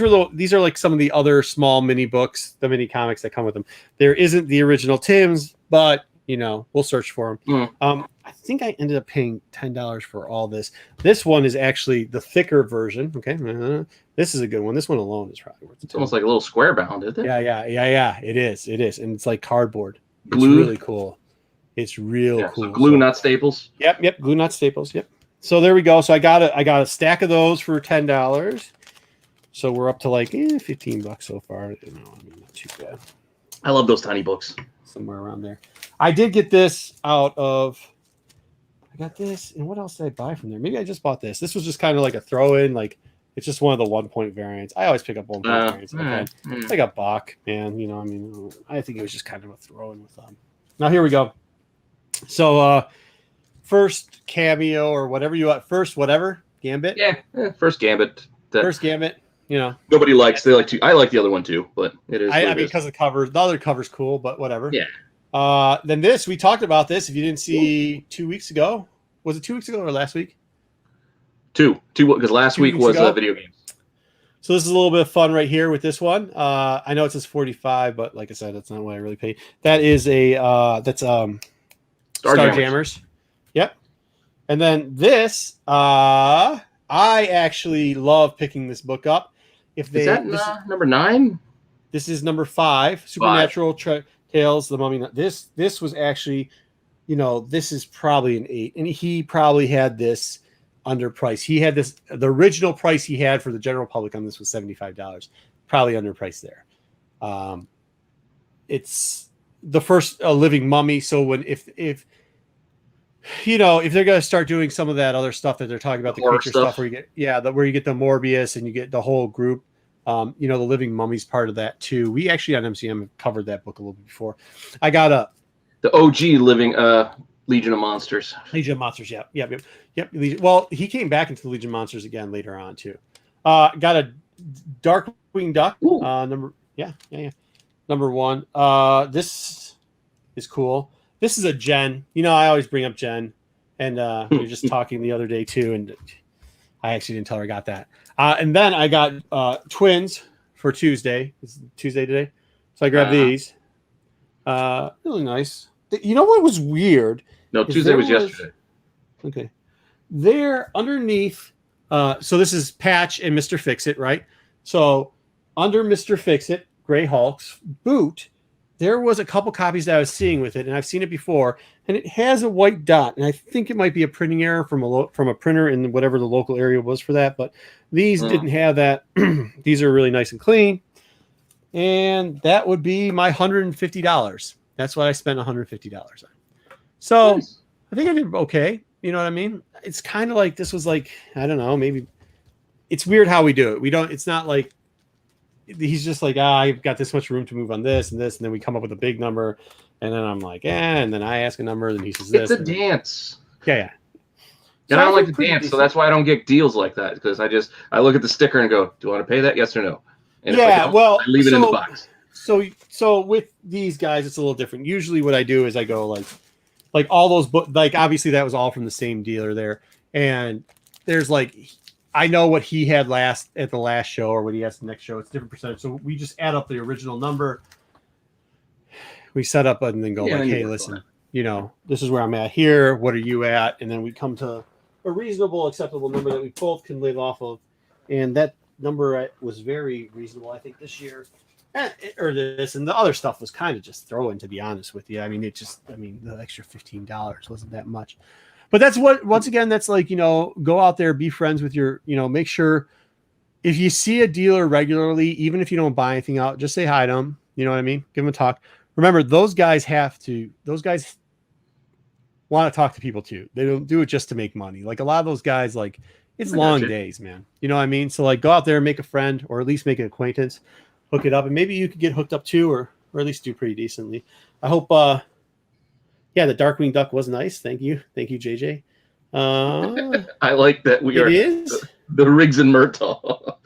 are like some of the other small mini books, the mini comics that come with them. There isn't the original Tim's, but we'll search for them. I think I ended up paying $10 for all this. This one is actually the thicker version. Okay, this is a good one. This one alone is probably worth it. It's almost like a little square bound, isn't it? Yeah. It is, and it's like cardboard. Glue. It's really cool. It's real cool. So glue, not staples. Yep. Glue, not staples. Yep. So there we go. So I got a stack of those for $10. So we're up to like $15 so far. Not too bad. I love those tiny books. Somewhere around there. I did get this out of. I got this, and what else did I buy from there? Maybe I just bought this. This was just kind of like a throw-in, like it's just one of the 1-point variants. I always pick up 1-point variants. Okay, it's like a buck, man. You know, I mean, I think it was just kind of a throw-in with them. Now here we go. So first cameo or whatever you want. First whatever Gambit. Yeah, first Gambit. First Gambit. You know, nobody likes. They like to. I like the other one too, but it is. I mean, because the cover, the other cover's cool, but whatever. Yeah. Then this, we talked about this. If you didn't see 2 weeks ago, was it 2 weeks ago or last week? Two, because last week was video games. So this is a little bit of fun right here with this one. I know it says 45, but like I said, that's not what I really paid. That is a that's Starjammers. Yep. And then this, I actually love picking this book up. If they, is that number 9? This is number 5. Supernatural Tales, the Mummy. This was actually, you know, this is probably an 8, and he probably had this underpriced. He had this, the original price he had for the general public on this was $75, probably underpriced there. It's the first living mummy. So when if you know, if they're going to start doing some of that other stuff that they're talking about, the creature stuff where you get, where you get the Morbius and you get the whole group, you know, the living mummies part of that too. We actually on MCM covered that book a little bit before. I got the OG living Legion of Monsters. Legion of Monsters, yep. Legion. Well, he came back into the Legion of Monsters again later on too. Got a Darkwing Duck. Number 1. This is cool. This is a Jen. You know, I always bring up Jen, and we were just talking the other day too, and I actually didn't tell her I got that. And then I got twins for Tuesday. It's Tuesday today, so I grabbed these. Really nice. You know what was weird? No, Tuesday was yesterday. Okay. There underneath, so this is Patch and Mr. Fix-It, right? So under Mr. Fix-It, Grey Hulk's boot, there was a couple copies that I was seeing with it, and I've seen it before, and it has a white dot, and I think it might be a printing error from a printer in whatever the local area was for that, but these didn't have that. These are really nice and clean, and that would be my $150. That's what I spent $150 on. So nice. I think I did okay. You know what I mean? It's kind of like this was like, I don't know, maybe it's weird how we do it. We don't, it's not like he's just like, I've got this much room to move on this and this, and then we come up with a big number, and then I'm like, and then I ask a number, and then he says this. It's a dance. Yeah. And I don't like to dance, decent. So that's why I don't get deals like that, because I look at the sticker and go, do you want to pay that? Yes or no? And yeah, well, I leave it in the box. So with these guys, it's a little different. Usually what I do is I go like all those books, like obviously that was all from the same dealer there. And there's like, I know what he had at the last show or what he has the next show. It's different percentage. So we just add up the original number. We set up and then go hey, listen, you know, this is where I'm at here. What are you at? And then we come to a reasonable, acceptable number that we both can live off of. And that number was very reasonable, I think, this year. Or this and the other stuff was kind of just throw-in, to be honest with you. I mean, the extra $15 wasn't that much. But that's what, once again, that's like, you know, go out there, be friends with your, you know, make sure if you see a dealer regularly, even if you don't buy anything out, just say hi to them. You know what I mean? Give them a talk. Remember, those guys want to talk to people too. They don't do it just to make money. Like a lot of those guys, like it's long days, man. You know what I mean? So like go out there and make a friend or at least make an acquaintance, hook it up, and maybe you could get hooked up too, or at least do pretty decently. I hope, the Darkwing Duck was nice. Thank you, JJ. I like that we are the Riggs and Murtaugh.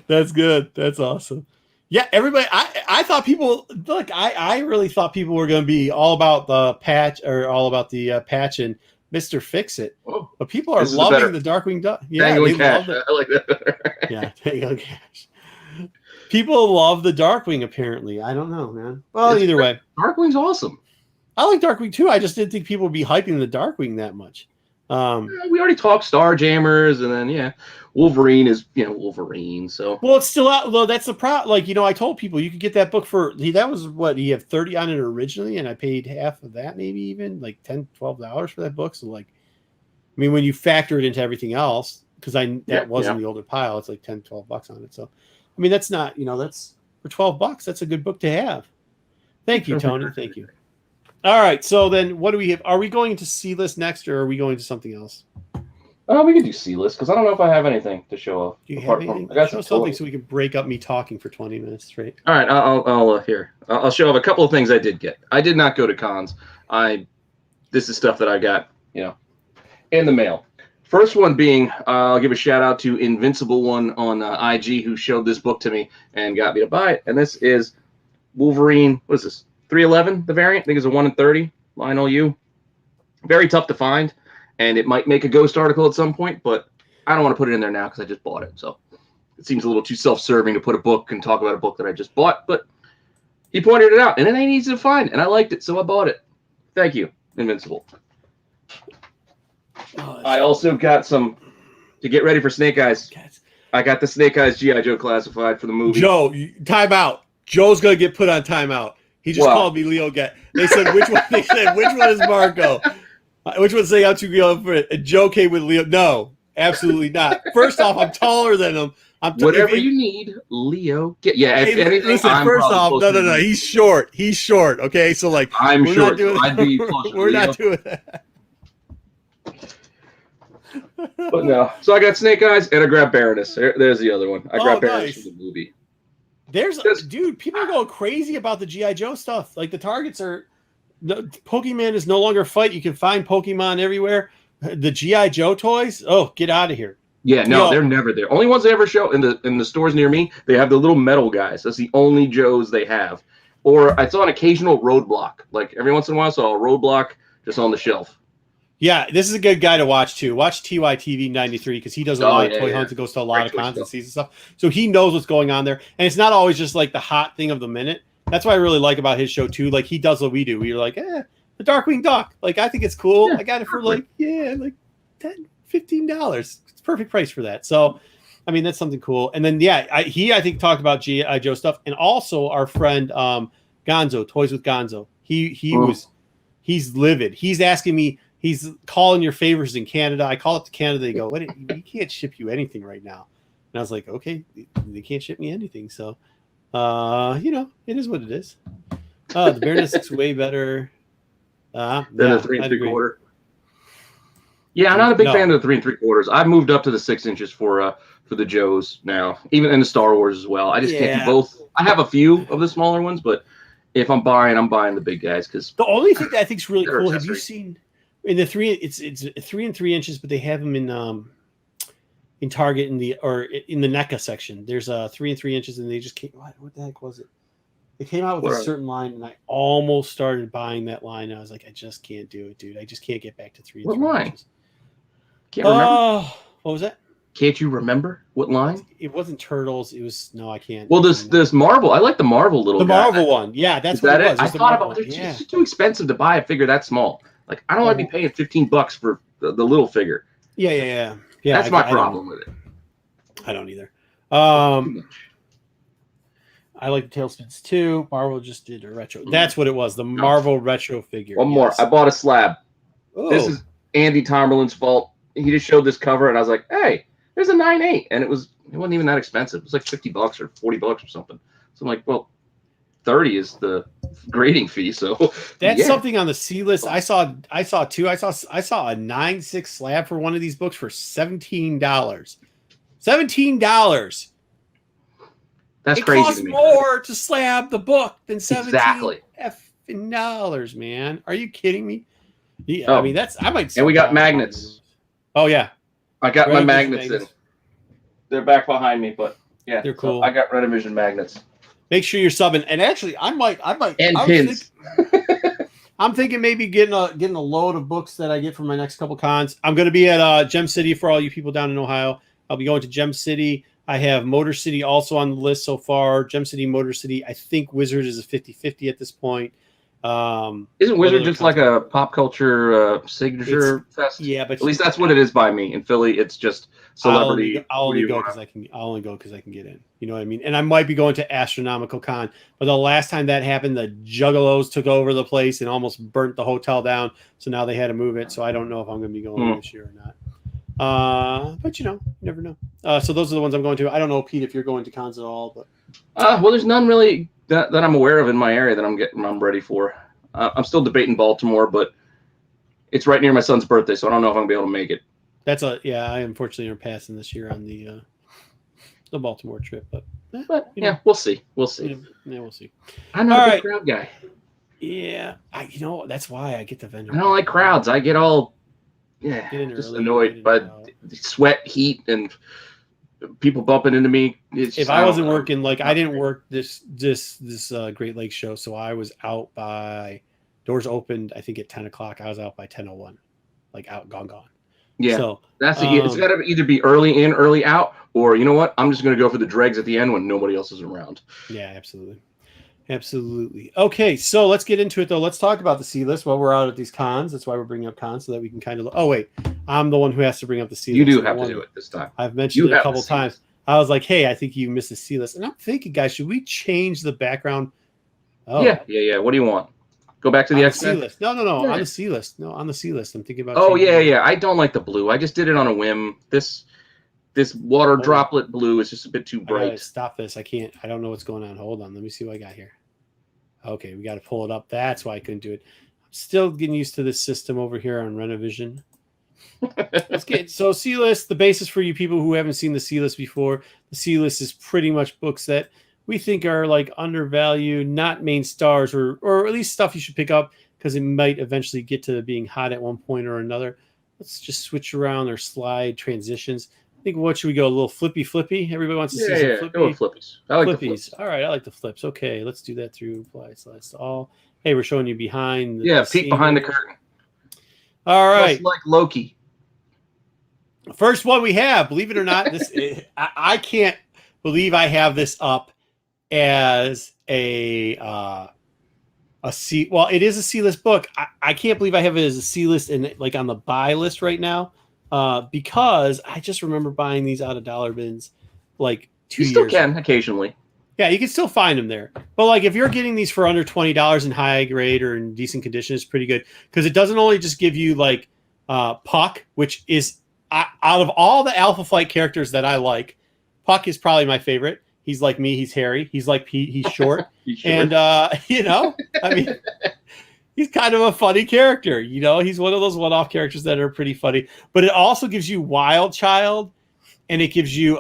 That's good. That's awesome. Yeah, everybody. I thought people look. I really thought people were going to be all about the patch or all about the patch and Mr. Fix-It. Oh, but people are loving the Darkwing Duck. Yeah, they love it. I like that better. Yeah, Tango Cash. People love the Darkwing, apparently. I don't know, man. Well, either way. Darkwing's awesome. I like Darkwing, too. I just didn't think people would be hyping the Darkwing that much. We already talked Starjammers, and then, Wolverine is, Wolverine, so. Well, it's still out. Well, that's the problem. Like, I told people you could get that book for, that was what, he had 30 on it originally, and I paid half of that, maybe even, like $10, $12 for that book. So, like, I mean, when you factor it into everything else, because that wasn't the older pile, it's like $10, $12 on it. So, I mean, that's not, that's for $12, that's a good book to have. Thank you, Tony. Thank you. All right. So then, what do we have? Are we going to C-list next, or are we going to something else? We can do C-list because I don't know if I have anything to show off. Do you have anything? I got show something so we can break up me talking for 20 minutes straight. All right, I'll show off a couple of things I did get. I did not go to cons. This is stuff that I got, in the mail. First one being, I'll give a shout out to Invincible One on IG who showed this book to me and got me to buy it. And this is Wolverine. What is this? 311, the variant. I think it's a 1 in 30. Lionel U. Very tough to find, and it might make a ghost article at some point, but I don't want to put it in there now because I just bought it. So it seems a little too self-serving to put a book and talk about a book that I just bought. But he pointed it out, and it ain't easy to find, and I liked it, so I bought it. Thank you, Invincible. I also got some to get ready for Snake Eyes. I got the Snake Eyes G.I. Joe classified for the movie. Joe, timeout. Joe's gonna get put on timeout. He just called me Leo Get. They said which one? They said which one is Marco? Which one's saying how to go for it? And Joe came with Leo. No, absolutely not. First off, I'm taller than him. Whatever you need, Leo. Yeah. If anything, listen. First off, no. He's short. He's short. Okay, so like I'm short. So I'd be closer. We're not doing that. But no. So I got Snake Eyes and I grabbed Baroness. There's the other one. I grabbed Baroness for the movie. Dude, people are going crazy about the G.I. Joe stuff. Like the targets are, Pokemon is no longer a fight. You can find Pokemon everywhere. The G.I. Joe toys, get out of here. Yeah, no, they're never there. Only ones they ever show in the stores near me, they have the little metal guys. That's the only Joes they have. Or I saw an occasional Roadblock. Like every once in a while I saw a Roadblock just on the shelf. Yeah, this is a good guy to watch too. Watch TYTV 93 because he does a lot of toy hunts and goes to a lot of cons and sees and stuff. So he knows what's going on there. And it's not always just like the hot thing of the minute. That's what I really like about his show too. Like he does what we do. We're like, the Darkwing Duck. Like I think it's cool. Yeah, I got it for like $10, $15. It's perfect price for that. So I mean that's something cool. And then I think talked about G.I. Joe stuff. And also our friend Gonzo, Toys with Gonzo. He's livid. He's asking me. He's calling your favors in Canada. I call up to Canada. They go, "What? We can't ship you anything right now." And I was like, "Okay, they can't ship me anything." So, it is what it is. The Baroness looks way better than the 3 3/4. Yeah, I'm not a big fan of the 3 3/4. I've moved up to the 6 inches for the Joes now, even in the Star Wars as well. I just can't do both. I have a few of the smaller ones, but if I'm buying the big guys because the only thing that I think is really cool. Have you seen? In the 3, it's 3 3 inches, but they have them in Target in the NECA section. There's 3 3 inches, and they just came. What the heck was it? They came out with a certain line, and I almost started buying that line. And I was like, I just can't do it, dude. I just can't get back to 3 3 line? Inches. Can't remember. What was that? Can't you remember what line? It wasn't Turtles. It was I can't. Well, this Marvel. I like the Marvel little. The guy. Marvel one, yeah, that's what it was. I thought about it. It's just too expensive to buy a figure that small. Like I don't want to be paying $15 for the little figure. Yeah. That's my problem with it. I don't either. I like the Tailspins too. Marvel just did a retro. That's what it was. The Marvel retro figure. One more. I bought a slab. Oh. This is Andy Tomerlin's fault. He just showed this cover, and I was like, "Hey, there's a 9.8," and it wasn't even that expensive. It was like $50 or $40 or something. So I'm like, well, 30 is the grading fee, so that's something on the C list. I saw too. I saw a 9.6 slab for one of these books for $17. $17. That's it crazy. It costs to me. More to slab the book than $17 exactly. $effing, man. Are you kidding me? Yeah, I mean that's I might. And we got magnets. Oh yeah, I got my magnets in. They're back behind me, but yeah, they're cool. So I got Rennavision magnets. Make sure you're subbing. And actually, I might. And pins. I'm thinking maybe getting a load of books that I get from my next couple cons. I'm going to be at Gem City for all you people down in Ohio. I'll be going to Gem City. I have Motor City also on the list so far. Gem City, Motor City. I think Wizard is a 50-50 at this point. Isn't Wizard just like a pop culture signature fest? Yeah, but at least that's what it is by me. In Philly, it's just celebrity. I'll only go because I can get in. You know what I mean? And I might be going to Astronomical Con, but the last time that happened, the Juggalos took over the place and almost burnt the hotel down. So now they had to move it. So I don't know if I'm going to be going this year or not. But you never know. So those are the ones I'm going to. I don't know, Pete, if you're going to cons at all, but well, there's none really that I'm aware of in my area that I'm ready for. I'm still debating Baltimore, but it's right near my son's birthday, so I don't know if I'm gonna be able to make it. I unfortunately am passing this year on the Baltimore trip, but we'll see. We'll see. Yeah, we'll see. I'm not a big crowd guy. Yeah, that's why I get the vendor. I don't like crowds. I get all just annoyed by the sweat, heat, and people bumping into me. If I wasn't working, like I didn't work this Great Lakes show, so I was out by doors opened. I think at 10 o'clock. I was out by 10:01, like out gone. Yeah, so that's it's got to either be early in, early out, or you know what? I'm just going to go for the dregs at the end when nobody else is around. Yeah, absolutely. Okay, so let's get into it though. Let's talk about the C list while we're out at these cons. That's why we're bringing up cons so that we can kind of. Oh wait, I'm the one who has to bring up the C list. You do have to do it this time. I've mentioned it a couple times. I was like, hey, I think you missed the C list, and I'm thinking, guys, should we change the background? Oh yeah. What do you want? Go back to the X-Men? list. No. On the C list. No, on the C list. I'm thinking about. Oh yeah. I don't like the blue. I just did it on a whim. This water droplet blue is just a bit too bright. Stop this. I can't. I don't know what's going on. Hold on. Let me see what I got here. Okay, we got to pull it up. That's why I couldn't do it. I'm still getting used to this system over here on Rennavision. Let's get so C list. The basis for you people who haven't seen the C list before. The C list is pretty much books that we think are like undervalued, not main stars, or at least stuff you should pick up because it might eventually get to being hot at one point or another. Let's just switch around or slide transitions. I think what should we go? A little flippy? Everybody wants to see some flippy. Go with flippies. I like the flips. All right, I like the flips. Okay, let's do that through apply slides to all. Hey, we're showing you behind. Peek behind the curtain. All right, just like Loki. First one we have. Believe it or not, I can't believe I have this up as a C. Well, it is a C list book. I can't believe I have it as a C list and like on the buy list right now, because I just remember buying these out of dollar bins like 2 years. You still can occasionally. Yeah, you can still find them there. But like if you're getting these for under $20 in high grade or in decent condition, it's pretty good because it doesn't only just give you like Puck, which is out of all the Alpha Flight characters that I like, Puck is probably my favorite. He's like me. He's hairy. He's like Pete. He's short. And, I mean, he's kind of a funny character. He's one of those one-off characters that are pretty funny. But it also gives you Wild Child, and it gives you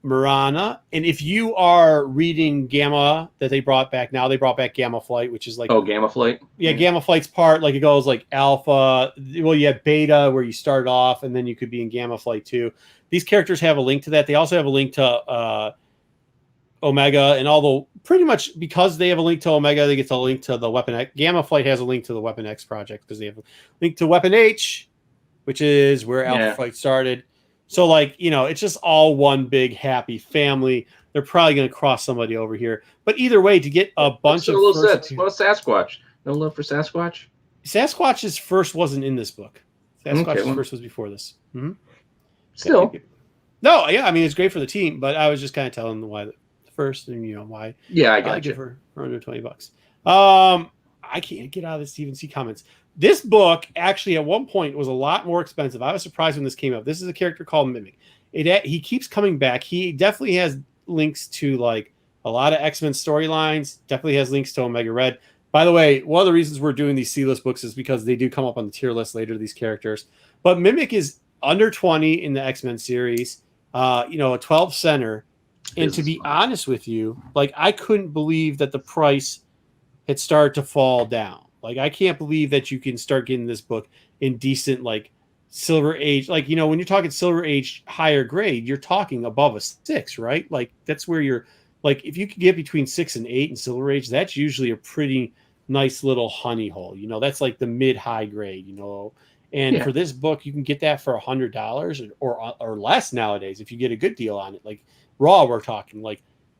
Marana. And if you are reading Gamma that they brought back now, they brought back Gamma Flight, which is like... Oh, Gamma Flight? Yeah, Gamma Flight's part. Like it goes like Alpha. Well, you have Beta where you start off, and then you could be in Gamma Flight too. These characters have a link to that. They also have a link to... Omega, and although pretty much because they have a link to Omega, they get to link to the Weapon X. Gamma Flight has a link to the Weapon X project because they have a link to Weapon H, which is where Alpha Flight started. So, it's just all one big happy family. They're probably going to cross somebody over here. But either way, to get a bunch of sets. What about Sasquatch? No love for Sasquatch? Sasquatch's first wasn't in this book. Sasquatch's first was before this. Mm-hmm. Still. No, yeah, I mean, it's great for the team, but I was just kind of telling them why first and why I got you for under $20. I can't get out of the Stephen C comments. This book actually at one point was a lot more expensive. I was surprised when this came up. This is a character called Mimic. He keeps coming back. He definitely has links to like a lot of X-Men storylines, definitely has links to Omega Red. By the way, one of the reasons we're doing these C-list books is because they do come up on the tier list later, these characters. But Mimic is under 20 in the X-Men series, a 12 center. And to be honest with you, I couldn't believe that the price had started to fall down. I can't believe that you can start getting this book in decent, Silver Age. When you're talking Silver Age higher grade, you're talking above a 6, right? That's where you're, if you could get between 6 and 8 in Silver Age, that's usually a pretty nice little honey hole. That's like the mid-high grade, And for this book, you can get that for $100 or less nowadays if you get a good deal on it. Raw, we're talking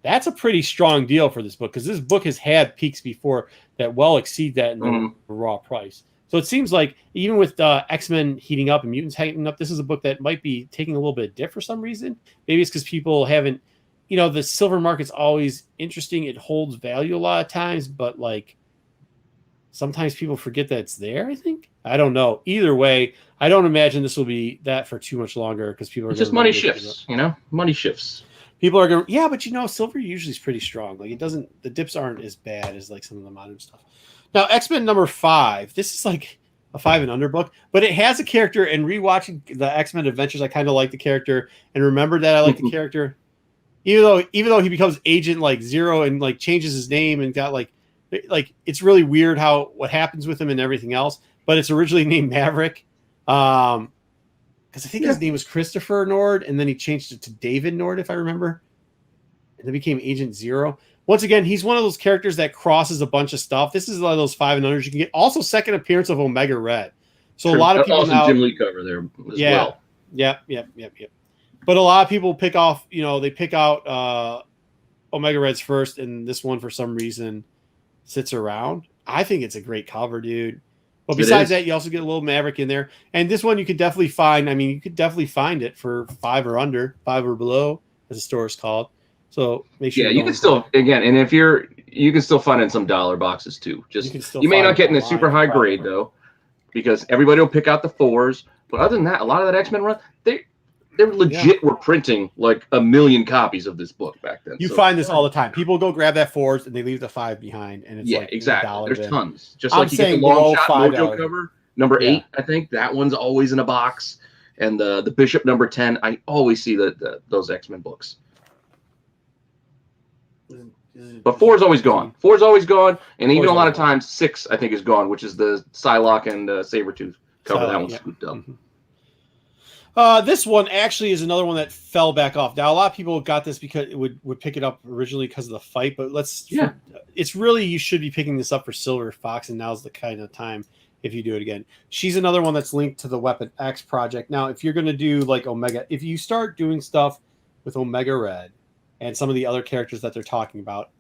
that's a pretty strong deal for this book because this book has had peaks before that well exceed that in the raw price. So it seems like even with X-Men heating up and mutants heating up, this is a book that might be taking a little bit of dip for some reason. Maybe it's because people haven't, the silver market's always interesting. It holds value a lot of times, but sometimes people forget that it's there, I think. I don't know. Either way, I don't imagine this will be that for too much longer because people are just money shifts, money shifts. People are going, but silver usually is pretty strong. The dips aren't as bad as some of the modern stuff. Now, X-Men number 5. This is like a 5 and under book, but it has a character. And rewatching the X-Men Adventures, I kind of like the character and remember that I like the character, even though he becomes Agent like Zero and like changes his name and got like it's really weird what happens with him and everything else. But it's originally named Maverick, because I think his name was Christopher Nord, and then he changed it to David Nord, if I remember, and then became Agent Zero. Once again, he's one of those characters that crosses a bunch of stuff. This is one of those 5 and unders you can get. Also, second appearance of Omega Red. So True. A lot of people now Jim Lee cover there as well. Yep. But a lot of people pick off. They pick out Omega Reds first, and this one for some reason sits around. I think it's a great cover, dude. But besides that, you also get a little Maverick in there, and this one you could definitely find. I mean, you could definitely find it for 5 or under, 5 or below, as the store is called. So make sure. Yeah, you can still and if you can still find it in some dollar boxes too. You may not get in a super high grade though, because everybody will pick out the 4s. But other than that, a lot of that X-Men run, they legit were printing like 1 million copies of this book back then. You find this all the time. People go grab that 4s and they leave the 5 behind, and it's exactly. There's tons. Just like you get the long shot Mojo cover number 8, I think that one's always in a box, and the Bishop number 10. I always see those X-Men books. But 4 is always gone. 4 is always gone, and even a lot of times 6 I think is gone, which is the Psylocke and Sabretooth cover. That one's scooped up. This one actually is another one that fell back off. Now a lot of people got this because it would pick it up originally because of the fight, but it's really you should be picking this up for Silver Fox, and now's the kind of time if you do it again. She's another one that's linked to the Weapon X project. Now, if you're gonna do like Omega, if you start doing stuff with Omega Red and some of the other characters that they're talking about,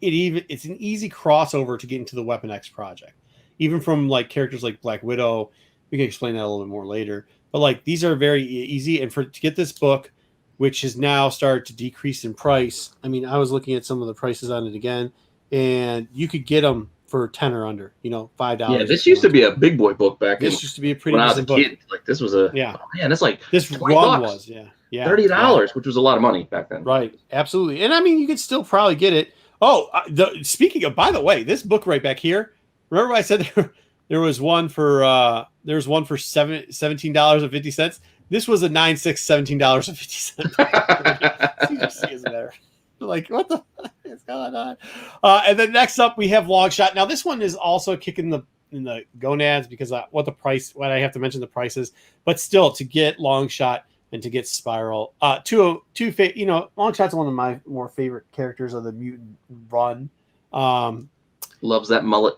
it's an easy crossover to get into the Weapon X project. Even from like characters like Black Widow, we can explain that a little bit more later. But like these are very easy, and to get this book, which has now started to decrease in price. I mean, I was looking at some of the prices on it again, and you could get them for 10 or under, $5. Yeah, this used to be a big boy book back then. This used to be a pretty decent book. Like this was oh man, that's like this one was $30, which was a lot of money back then. Right, absolutely. And I mean, you could still probably get it. Oh, speaking of, by the way, this book right back here. Remember, I said there was one for $17.50. This was a $9.6, $17.50. CGC is better. Like, what the fuck is going on? And then next up we have Longshot. Now this one is also kicking in the gonads because what I have to mention the prices, but still to get Longshot and to get Spiral, Longshot's one of my more favorite characters of the mutant run. Loves that mullet.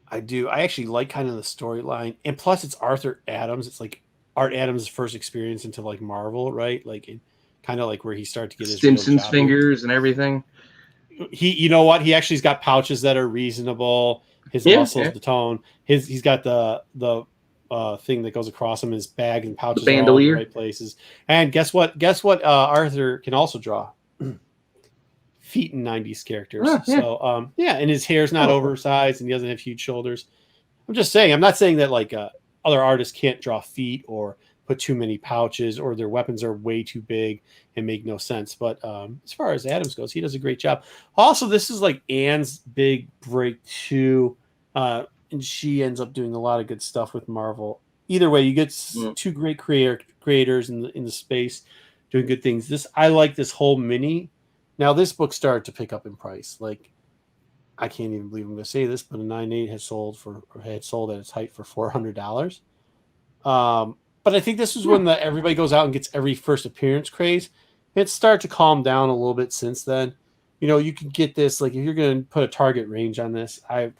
I do. I actually like kind of the storyline, and plus it's Arthur Adams. It's like Art Adams' first experience into like Marvel, right? Like kind of like where he started to get his Simpsons fingers and everything. You know what? He actually's got pouches that are reasonable. His muscles, the tone. He's got the thing that goes across him. His bag and pouches are all in the right places. And guess what? Arthur can also draw feet in 90s characters. So and his hair's not oversized, and he doesn't have huge shoulders. I'm just saying. I'm not saying that like other artists can't draw feet or put too many pouches or their weapons are way too big and make no sense. But as far as Adams goes, he does a great job. Also, this is like Anne's big break too. And she ends up doing a lot of good stuff with Marvel. Either way, you get two great creators in the space doing good things. I like this whole mini. Now, this book started to pick up in price. Like, I can't even believe I'm going to say this, but a 9.8 had sold at its height for $400. But I think this is when everybody goes out and gets every first appearance craze. It's started to calm down a little bit since then. You can get this, like, if you're going to put a target range on this, I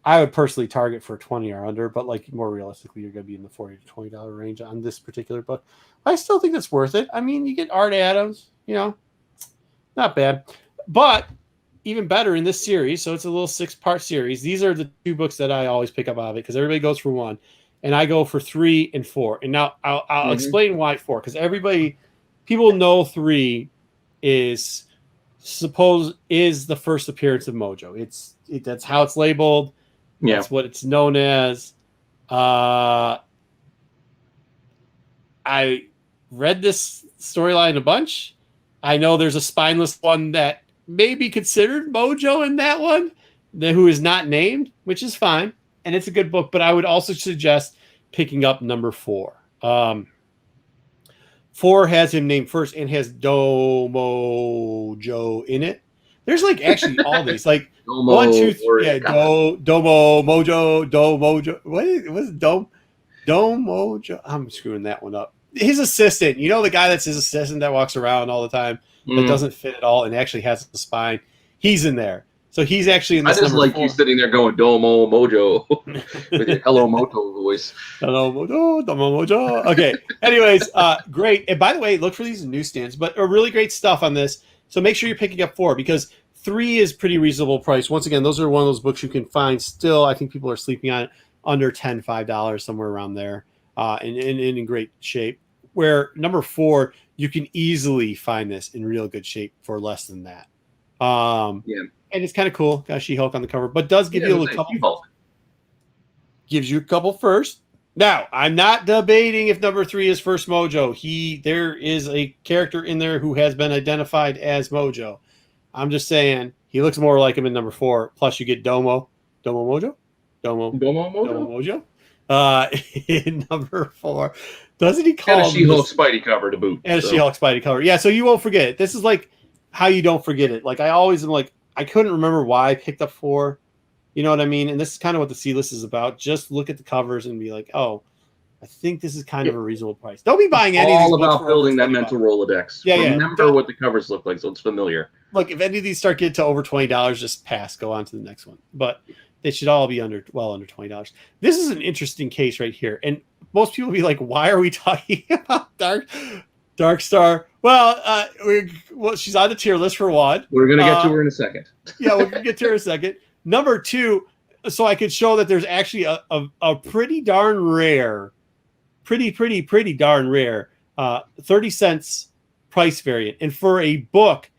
would personally target for 20 or under, but like more realistically, you're going to be in the $40 to $20 range on this particular book. I still think that's worth it. I mean, you get Art Adams, not bad, but even better in this series. So it's a little 6-part series. These are the 2 books that I always pick up out of it because everybody goes for 1, and I go for 3 and 4. And now I'll explain why 4, because people know 3 is the first appearance of Mojo. That's how it's labeled. Yeah. That's what it's known as. I read this storyline a bunch. I know there's a spineless one that may be considered Mojo in that one. who is not named, which is fine, and it's a good book. But I would also suggest picking up number 4. 4 has him named first and has Domo Joe in it. There's like actually all these like Domo, 1, 2, 3, yeah, Domo Mojo, Mojo. What is Domo Joe? I'm screwing that one up. His assistant, you know, the guy that's his assistant that walks around all the time that doesn't fit at all and actually has a spine. He's in there. So he's actually in this. I just like 4. You sitting there going Domo Mojo with your Hello Moto voice. Hello Mojo, Domo Mojo. Okay. Anyways, great. And by the way, look for these newsstands, but a really great stuff on this. So make sure you're picking up 4 because 3 is pretty reasonable price. Once again, those are one of those books you can find still. I think people are sleeping on it under $10, $5, somewhere around there, and in great shape. Where number 4, you can easily find this in real good shape for less than that. Yeah. And it's kind of cool. Got She-Hulk on the cover, but does give you a couple. Gives you a couple first. Now, I'm not debating if number 3 is first Mojo. There is a character in there who has been identified as Mojo. I'm just saying he looks more like him in number 4. Plus, you get Domo Mojo, Mojo. In number 4, doesn't he call and a She-Hulk Spidey cover to boot? And a She-Hulk Spidey cover. Yeah, so you won't forget it. This is like how you don't forget it. Like I always am like, I couldn't remember why I picked up 4. You know what I mean? And this is kind of what the C list is about. Just look at the covers and be like, oh, I think this is kind of a reasonable price. Don't be buying any of these. All about building that mental Rolodex. Yeah, Remember what the covers look like so it's familiar. Look, if any of these start getting to over $20, just pass. Go on to the next one. But they should all be under $20. This is an interesting case right here. And most people be like, why are we talking about Dark Star? Well, she's on the tier list for 1. We're going to get to her in a second. Yeah, we're going to get to her in a second. Number 2, so I could show that there's actually a pretty darn rare, pretty darn rare 30 cents price variant. And for a book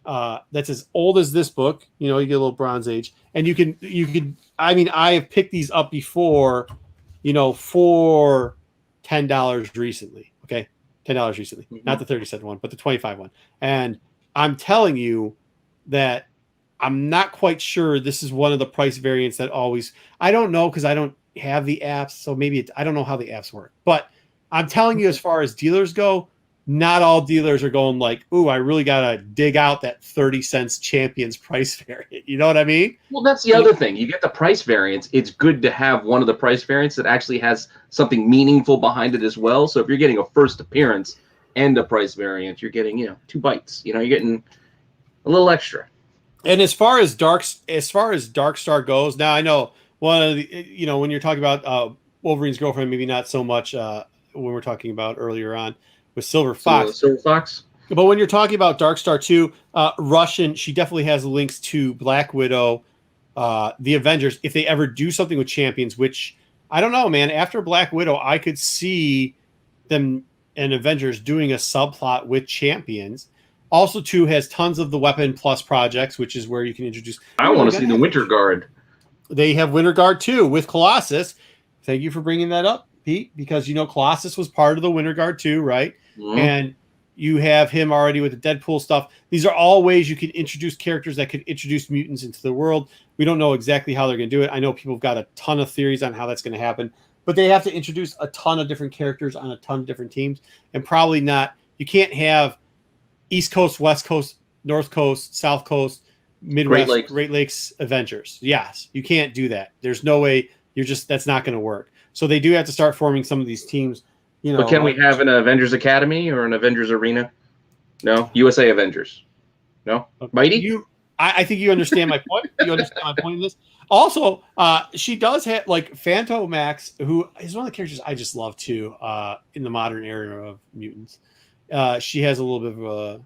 that's as old as this book, you know, you get a little Bronze Age. And you can, I mean, I have picked these up before, you know, for $10 recently. Okay. $10 recently, not the 30-cent one, but the 25 one. And I'm telling you that I'm not quite sure this is one of the price variants that always, I don't know because I don't have the apps. So maybe I don't know how the apps work, but I'm telling you, as far as dealers go, not all dealers are going like, ooh, I really got to dig out that 30 cents Champions price variant. You know what I mean? Well, that's the other thing. You get the price variants. It's good to have one of the price variants that actually has something meaningful behind it as well. So if you're getting a first appearance and a price variant, you're getting, 2 bites. You're getting a little extra. And as far as Dark Star goes, now I know one of the, when you're talking about Wolverine's girlfriend, maybe not so much when we're talking about earlier on with Silver Fox. But when you're talking about Dark Star 2, Russian, she definitely has links to Black Widow, the Avengers, if they ever do something with Champions, which I don't know, man. After Black Widow, I could see them and Avengers doing a subplot with Champions. Also, 2 has tons of the Weapon Plus projects, which is where you can introduce. I want to see the Winter Guard. They have Winter Guard 2 with Colossus. Thank you for bringing that up, Pete, because Colossus was part of the Winter Guard 2, right? Mm-hmm. And you have him already with the Deadpool stuff. These are all ways you can introduce characters that could introduce mutants into the world. We don't know exactly how they're going to do it. I know people have got a ton of theories on how that's going to happen, but they have to introduce a ton of different characters on a ton of different teams, and probably not. You can't have East Coast, West Coast, North Coast, South Coast, Midwest, Great Lakes Avengers. Yes, you can't do that. There's no way. That's not going to work. So they do have to start forming some of these teams. But can we have an Avengers Academy or an Avengers Arena? No, USA Avengers. No, Mighty. I think you understand my point. You understand my point in this. Also, she does have Phantomax, who is one of the characters I just love too. In the modern era of mutants, she has a little bit of a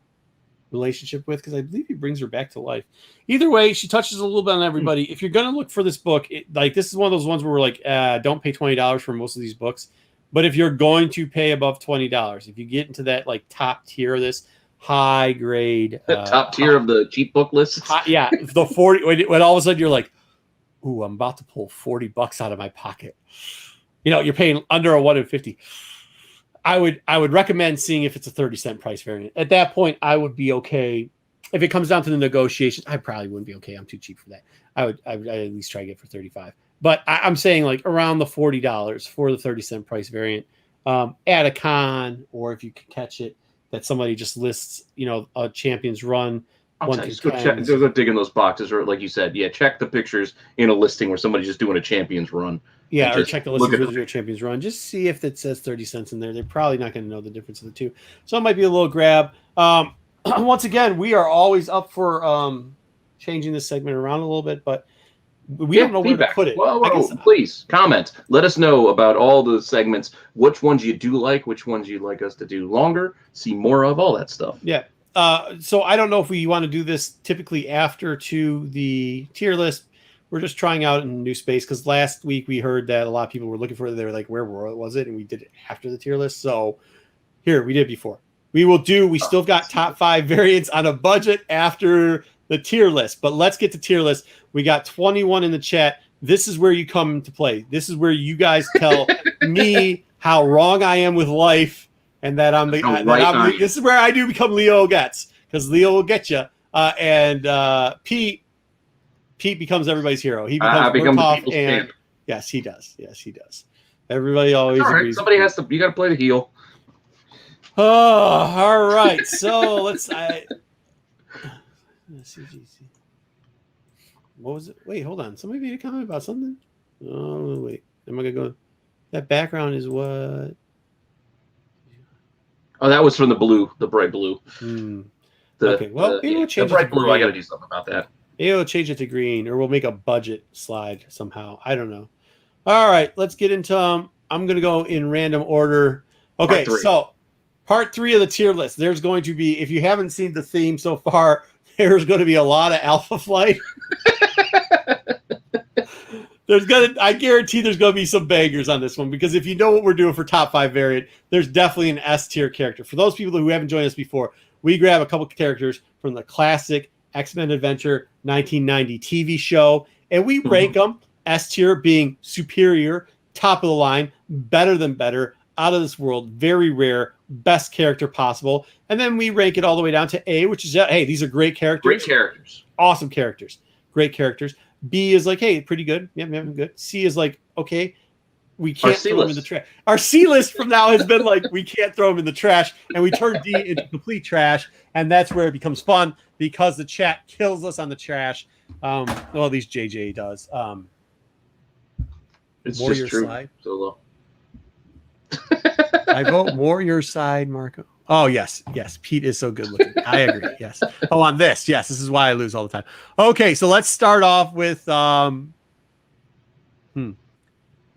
relationship with, because I believe he brings her back to life. Either way, she touches a little bit on everybody. If you're gonna look for this book, this is one of those ones where we're like, don't pay $20 for most of these books. But if you're going to pay above $20, if you get into that top tier of this high grade, top tier of the cheap book list, the 40, when all of a sudden you're like, ooh, I'm about to pull $40 out of my pocket. You're paying under a 1 in 50. I would recommend seeing if it's a 30-cent price variant. At that point, I would be okay if it comes down to the negotiations, I probably wouldn't be okay. I'm too cheap for that. I'd at least try to get it for 35. But I'm saying like around the $40 for the 30-cent price variant at a con, or if you can catch it, that somebody just lists, a Champions Run. Just go dig in those boxes, or like you said, check the pictures in a listing where somebody's just doing a Champions Run. Yeah, or check the listings where they do a Champions Run. Just see if it says 30 cents in there. They're probably not going to know the difference of the two. So it might be a little grab. Once again, we are always up for changing this segment around a little bit, but we don't know feedback. Where to put it. Please comment. Let us know about all the segments. Which ones you do like, which ones you'd like us to do longer, see more of, all that stuff. Yeah. So I don't know if we want to do this typically after to the tier list. We're just trying out in a new space because last week we heard that a lot of people were looking for it. They were like, where was it? And we did it after the tier list. So here, we did it before. We still got top 5 variants on a budget after the tier list. But let's get to tier list. We got 21 in the chat. This is where you come to play. This is where you guys tell me how wrong I am with life. And that this is where I do become Leo gets, because Leo will get you. And Pete becomes everybody's hero. He becomes Murkoff, and yes, he does. Yes, he does. Everybody always agrees. Somebody has to. You got to play the heel. Oh, all right. So let's see. What was it? Wait, hold on. Somebody made a comment about something. Oh, wait. Am I gonna go? That background is what? Oh, that was from the bright blue. Okay, well, maybe we'll change the bright blue. I got to do something about that. Maybe we'll change it to green, or we'll make a budget slide somehow. I don't know. All right, let's get into I'm going to go in random order. Okay, so part 3 of the tier list. There's going to be, if you haven't seen the theme so far, there's going to be a lot of Alpha Flight. I guarantee there's going to be some bangers on this one, because if you know what we're doing for top 5 variant, there's definitely an S tier character. For those people who haven't joined us before, we grab a couple characters from the classic X-Men Adventure 1990 TV show, and we rank them S tier being superior, top of the line, better than better, out of this world, very rare, best character possible. And then we rank it all the way down to A, which is, hey, these are great characters. Great characters. Awesome characters. Great characters. B is like, hey, pretty good. Yeah, good. C is like, okay, we can't throw them in the trash. Our C list from now has been like, we can't throw them in the trash, and we turn D into complete trash, and that's where it becomes fun, because the chat kills us on the trash. Well, at least JJ does. It's just true. Side. Solo. I vote Warrior side, Marco. Oh, yes. Pete is so good looking. I agree. Yes. Oh, on this. Yes. This is why I lose all the time. Okay. So let's start off with, I'm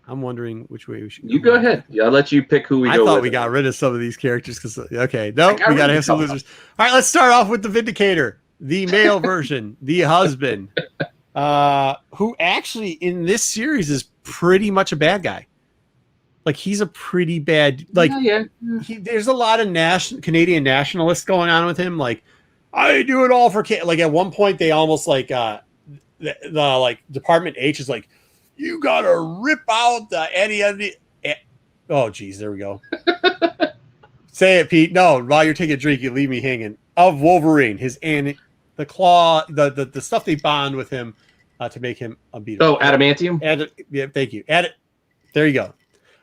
wondering which way we should go. You go ahead. Yeah, I'll let you pick who we go with. I thought we got rid of some of these characters because, okay. No, we got to have some losers. All right. Let's start off with the Vindicator, the male version, the husband, who actually in this series is pretty much a bad guy. Like, he's a pretty bad, like, there's a lot of Canadian nationalists going on with him. Like, I do it all for Canada. Like, at one point, they almost like, the Department H is like, you got to rip out the oh, geez, there we go. Say it, Pete. No, while you're taking a drink, you leave me hanging. Of Wolverine, the claw, the stuff they bond with him to make him unbeatable. Oh, adamantium? Yeah, thank you. There you go.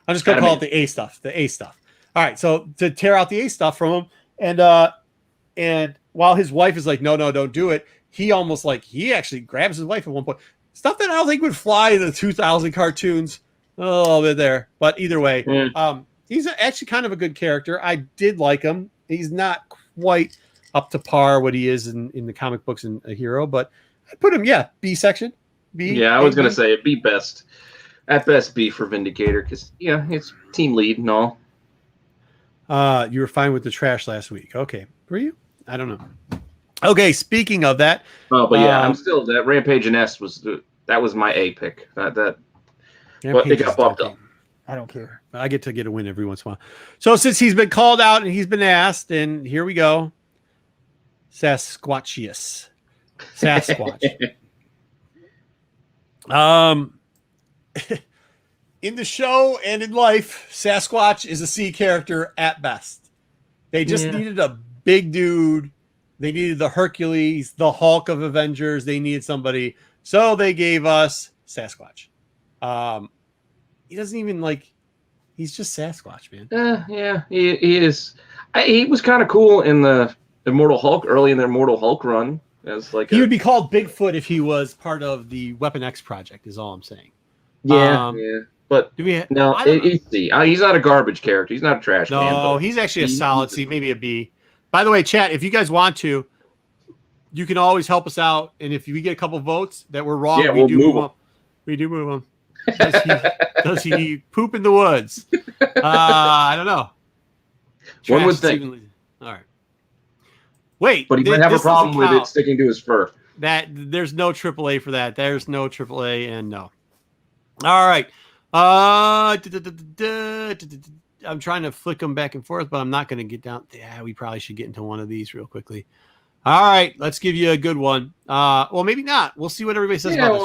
I'm just going to call it the A stuff. The A stuff. All right. So to tear out the A stuff from him, and while his wife is like, no, don't do it. He almost he actually grabs his wife at one point. Stuff that I don't think would fly in the 2000 cartoons. A little bit there, but either way, he's actually kind of a good character. I did like him. He's not quite up to par what he is in the comic books and a hero, but I put him, B section. B. Yeah, I was going to say B best. At best, B for Vindicator, because, it's team lead and all. You were fine with the trash last week. Okay. Were you? I don't know. Okay, speaking of that. Oh, but I'm still, that Rampage and S was my A pick. But it got bumped up. I don't care. I get a win every once in a while. So since he's been called out and he's been asked, and here we go. Sasquatch. In the show and in life, Sasquatch is a C character at best. They just needed a big dude They needed the Hercules, the Hulk of Avengers. They needed somebody. So they gave us Sasquatch. He doesn't even he's just Sasquatch, man. Yeah, he is. He was kind of cool in the Immortal Hulk, early in the Immortal Hulk run. As He would be called Bigfoot if he was part of the Weapon X project, is all I'm saying. Yeah. But he's not a garbage character. He's not a trash can. No, he's actually a solid C, maybe a B. By the way, chat, if you guys want to, you can always help us out. And if we get a couple votes that we're wrong, we do move him. We do move him. Does he poop in the woods? I don't know. One would think. All right. Wait, but he might have a problem with it sticking to his fur. There's no AAA for that. There's no AAA, and no. All right. I'm trying to flick them back and forth, but I'm not going to get down. Yeah, we probably should get into one of these real quickly. All right, let's give you a good one. Well, maybe not. We'll see what everybody says about this.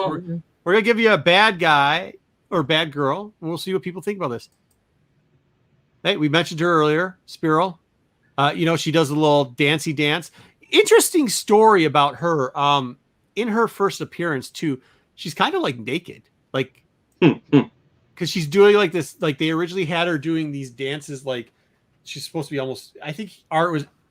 We're going to give you a bad guy or bad girl, and we'll see what people think about this. Hey, we mentioned her earlier, Spiral. She does a little dancey dance. Interesting story about her. In her first appearance, too, she's kind of naked. Because she's doing this, they originally had her doing these dances, she's supposed to be almost, I think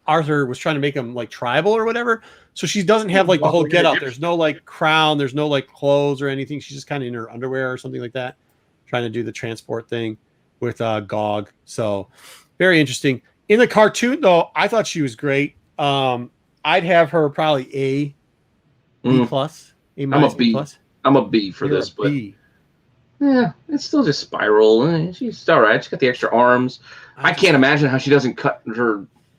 Arthur was trying to make them tribal or whatever. So she doesn't have the whole get up. There's no crown, there's no clothes or anything. She's just kind of in her underwear or something like that, trying to do the transport thing with Gog. So very interesting. In the cartoon, though, I thought she was great. I'd have her probably A, B plus, A minus, B plus. I'm a B for this, but B. Yeah, it's still just Spiral. She's all right. She's got the extra arms. I can't imagine how she doesn't cut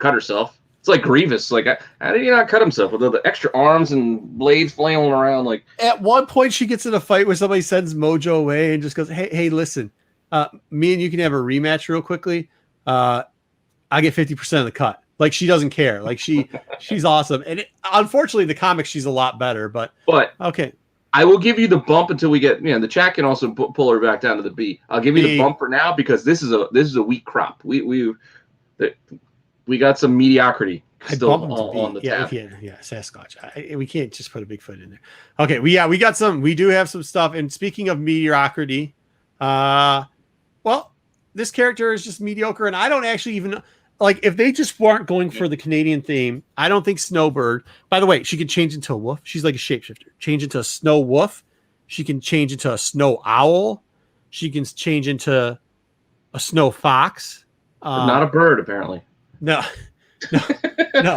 herself. It's like Grievous. How did he not cut himself with the extra arms and blades flailing around? At one point, she gets in a fight where somebody sends Mojo away and just goes, "Hey, listen, me and you can have a rematch real quickly. I get 50% of the cut." She doesn't care. She's awesome. And unfortunately, the comics, she's a lot better. But okay. I will give you the bump until we get. The chat can also pull her back down to the B. I'll give you the bump for now because this is a weak crop. We got some mediocrity still on the tab. Yeah, Sasquatch. We can't just put a Bigfoot in there. Okay, we got some. We do have some stuff. And speaking of mediocrity, well, this character is just mediocre, and I don't actually even. If they just weren't going for the Canadian theme, I don't think Snowbird. By the way, she can change into a wolf. She's like a shapeshifter. Change into a snow wolf. She can change into a snow owl. She can change into a snow fox. Not a bird, apparently. No.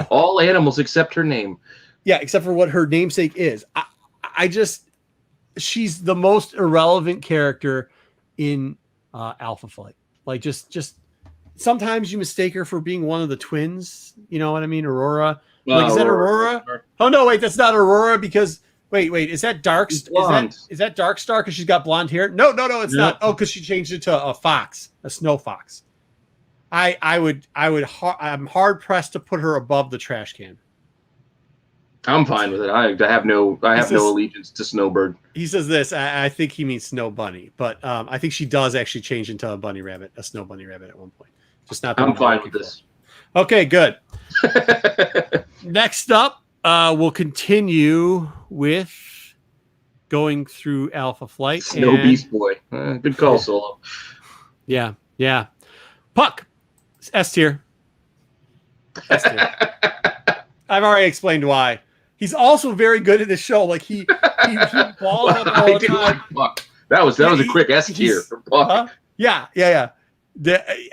All animals except her name. Yeah, except for what her namesake is. She's the most irrelevant character in Alpha Flight. Just. Sometimes you mistake her for being one of the twins. You know what I mean? Aurora. Is that Aurora? Oh, no, wait, that's not Aurora because, wait, is that Dark? Is that Dark Star because she's got blonde hair? No, it's not. Oh, because she changed it to a fox, a snow fox. I'm hard pressed to put her above the trash can. I'm fine with it. I have no allegiance to Snowbird. He says this. I think he means Snow Bunny, but I think she does actually change into a bunny rabbit, a snow bunny rabbit at one point. Just not. I'm fine with this. Okay, good. Next up, we'll continue with going through Alpha Flight. Snow Beast Boy. Good call, Solo. Yeah. Puck. S tier. I've already explained why. He's also very good at this show. He balls up all the time. Puck. That was a quick S tier for Puck. Yeah.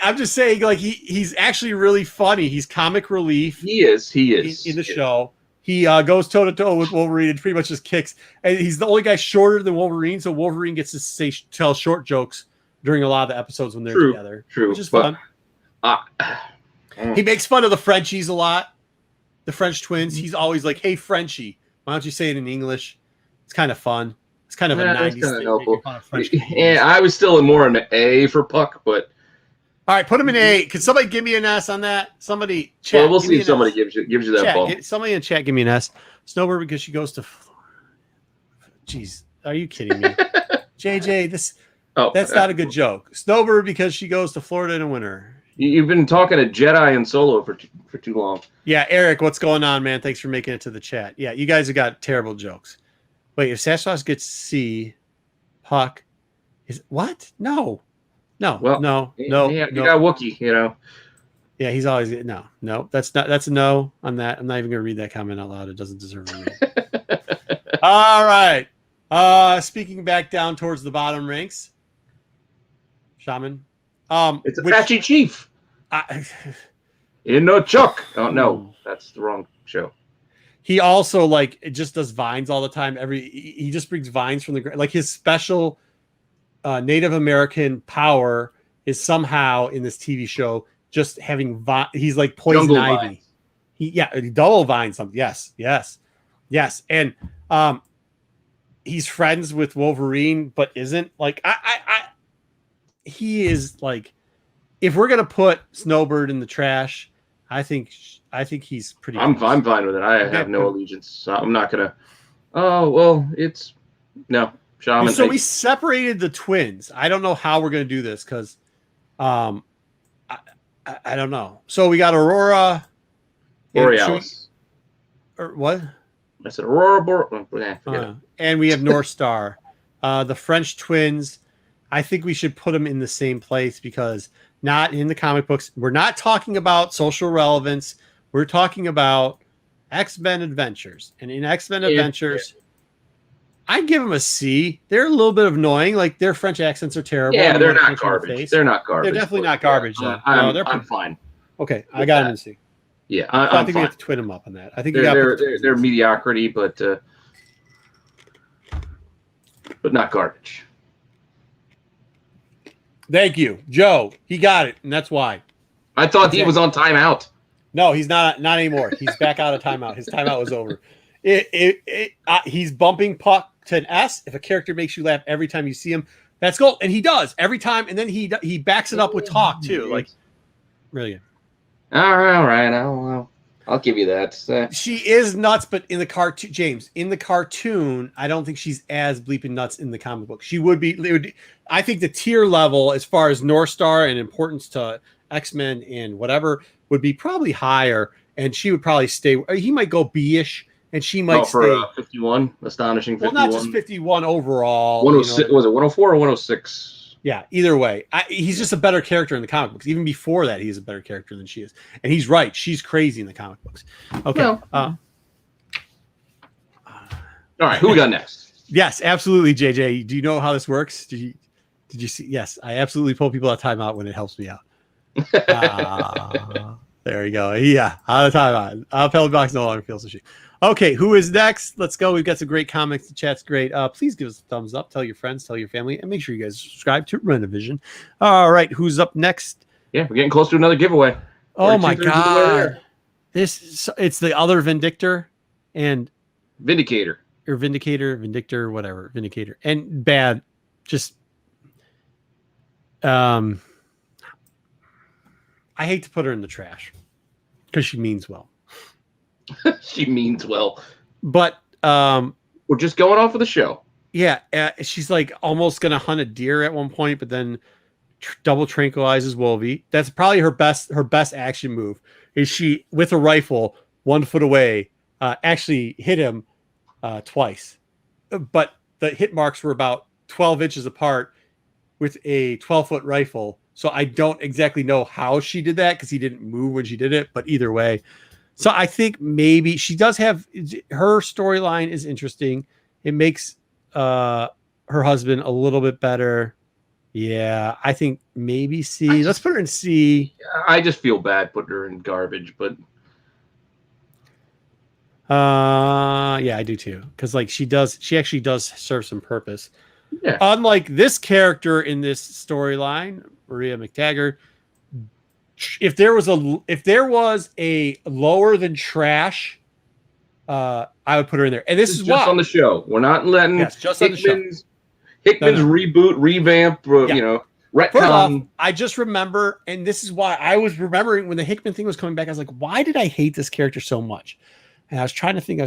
I'm just saying, he's actually really funny. He's comic relief. He is in the show. He goes toe to toe with Wolverine and pretty much just kicks. And he's the only guy shorter than Wolverine, so Wolverine gets to tell short jokes during a lot of the episodes when they're together. True, which is fun. He makes fun of the Frenchies a lot. The French twins. He's always like, "Hey, Frenchie, why don't you say it in English?" It's kind of fun. It's kind of a 90s thing. Yeah, I was still more an A for Puck, but all right, put him in A. Can somebody give me an S on that? Somebody chat. Well, we'll see if somebody gives you that ball. Somebody in chat give me an S. Snowbird because she goes to Florida. Jeez, are you kidding me? JJ, that's not a good joke. Snowbird because she goes to Florida in the winter. You've been talking to Jedi and Solo for too long. Yeah, Eric, what's going on, man? Thanks for making it to the chat. Yeah, you guys have got terrible jokes. Wait, if Sasquatch gets C, Puck is what? No. Yeah, you got Wookiee, you know. Yeah, he's always no. That's a no on that. I'm not even gonna read that comment out loud. It doesn't deserve a read. All right. Speaking back down towards the bottom ranks, Shaman. It's Apache Chief. In no Chuck. Oh no, that's the wrong show. He also it just does vines all the time. He just brings vines from the his special Native American power is somehow in this TV show just having he's like poison Jungle ivy. vines. Double vine something. Yes. And he's friends with Wolverine, but isn't he is if we're gonna put Snowbird in the trash, I think he's pretty. I'm fine with it. I have no allegiance. So I'm not gonna. Oh well, it's no Shaman. So we separated the twins. I don't know how we're gonna do this because, I don't know. So we got Aurora, Borealis, or what? I said Aurora. And we have North Star, the French twins. I think we should put them in the same place because not in the comic books. We're not talking about social relevance. We're talking about X-Men Adventures. And in X-Men Adventures, I'd give them a C. They're a little bit annoying. Their French accents are terrible. Yeah, they're not garbage. They're not garbage. They're definitely not garbage. I'm fine. Okay, I got them in C. Yeah, I think we have to twin them up on that. I think they're mediocrity, but not garbage. Thank you, Joe. He got it, and that's why. I thought he was on timeout. No, he's not anymore. He's back out of timeout. His timeout was over. He's bumping Puck to an S. If a character makes you laugh every time you see him, that's gold, and he does every time. And then he backs it up with talk too. Really good. All right. I'll give you that. She is nuts, but in the cartoon, James, in the cartoon, I don't think she's as bleeping nuts in the comic book. She would be. I think the tier level, as far as North Star and importance to X-Men and whatever, would be probably higher, and she would probably stay. He might go B-ish, and she might stay 51. Astonishing 51. Well, not just 51 overall. 106 was it 104 or 106? Yeah, either way, he's just a better character in the comic books. Even before that, he's a better character than she is. And he's right; she's crazy in the comic books. Okay. Well, all right, who we got next? Yes, absolutely, JJ. Do you know how this works? Did you see? Yes, I absolutely pull people out of timeout when it helps me out. There you go. Yeah, out of timeout. Pellet box no longer feels the shit. Okay, who is next? Let's go. We've got some great comics. The chat's great. Please give us a thumbs up. Tell your friends, tell your family, and make sure you guys subscribe to Rennavision. All right, who's up next? Yeah, we're getting close to another giveaway. Oh my god! It's the other Vindictor and Vindicator or Vindictor, whatever, Vindicator and bad. Just I hate to put her in the trash because she means well. She means well, but we're just going off of the show. Yeah, she's almost gonna hunt a deer at one point, but then double tranquilizes Wolvie. That's probably her best action move. Is she with a rifle 1 foot away? Actually hit him twice, but the hit marks were about 12 inches apart with a 12-foot rifle. So I don't exactly know how she did that because he didn't move when she did it. But either way. So I think maybe she does have her storyline is interesting. It makes her husband a little bit better. Yeah, I think maybe C. Let's put her in C. I just feel bad putting her in garbage, but yeah, I do too. Because she actually does serve some purpose. Yeah. Unlike this character in this storyline, Maria McTaggart. If there was a lower than trash, I would put her in there. And this is just why on the show. We're not letting just on the show. Hickman's reboot, revamp, retcon. First off, I just remember, and this is why I was remembering when the Hickman thing was coming back. I was like, why did I hate this character so much? And I was trying to think,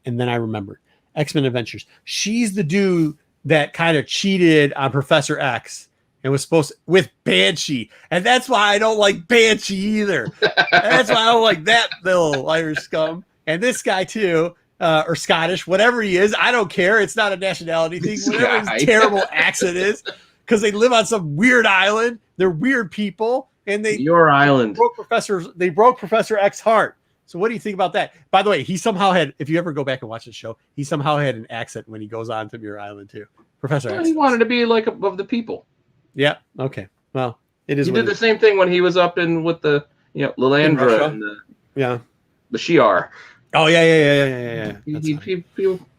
and then I remembered X-Men Adventures. She's the dude that kind of cheated on Professor X and was supposed to, with Banshee, and that's why I don't like Banshee either. That's why I don't like that little Irish scum. And this guy too, or Scottish, whatever he is, I don't care. It's not a nationality thing. Whatever his terrible accent is, because they live on some weird island. They're weird people, and your island broke Professor X's heart. So what do you think about that? By the way, he somehow had, if you ever go back and watch the show, he somehow had an accent when he goes on to Muir Island too. Professor X. He wanted to be like of the people. Yeah. Okay. Well, it is. He did the same thing when he was up in with the Lilandra and the Shi'ar. Oh yeah.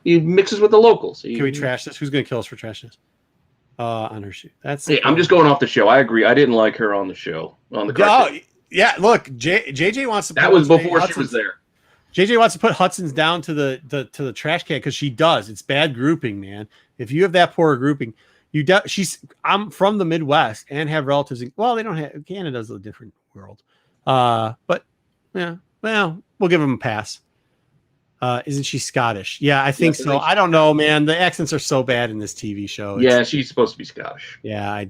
He mixes with the locals. Can we trash this? Who's going to kill us for trashing this? On her shoot. That's. Hey, I'm just going off the show. I agree. I didn't like her on the show on the cartoon. Yeah, look, JJ wants to. That was before she was there. JJ wants to put Hudson's down to the trash can because she does. It's bad grouping, man. If you have that poor grouping, I'm from the Midwest and have relatives. Well, they don't have. Canada's a different world. But yeah, well, we'll give them a pass. Isn't she Scottish? Yeah, I think so. I don't know, man. The accents are so bad in this TV show. Yeah, she's supposed to be Scottish. Yeah,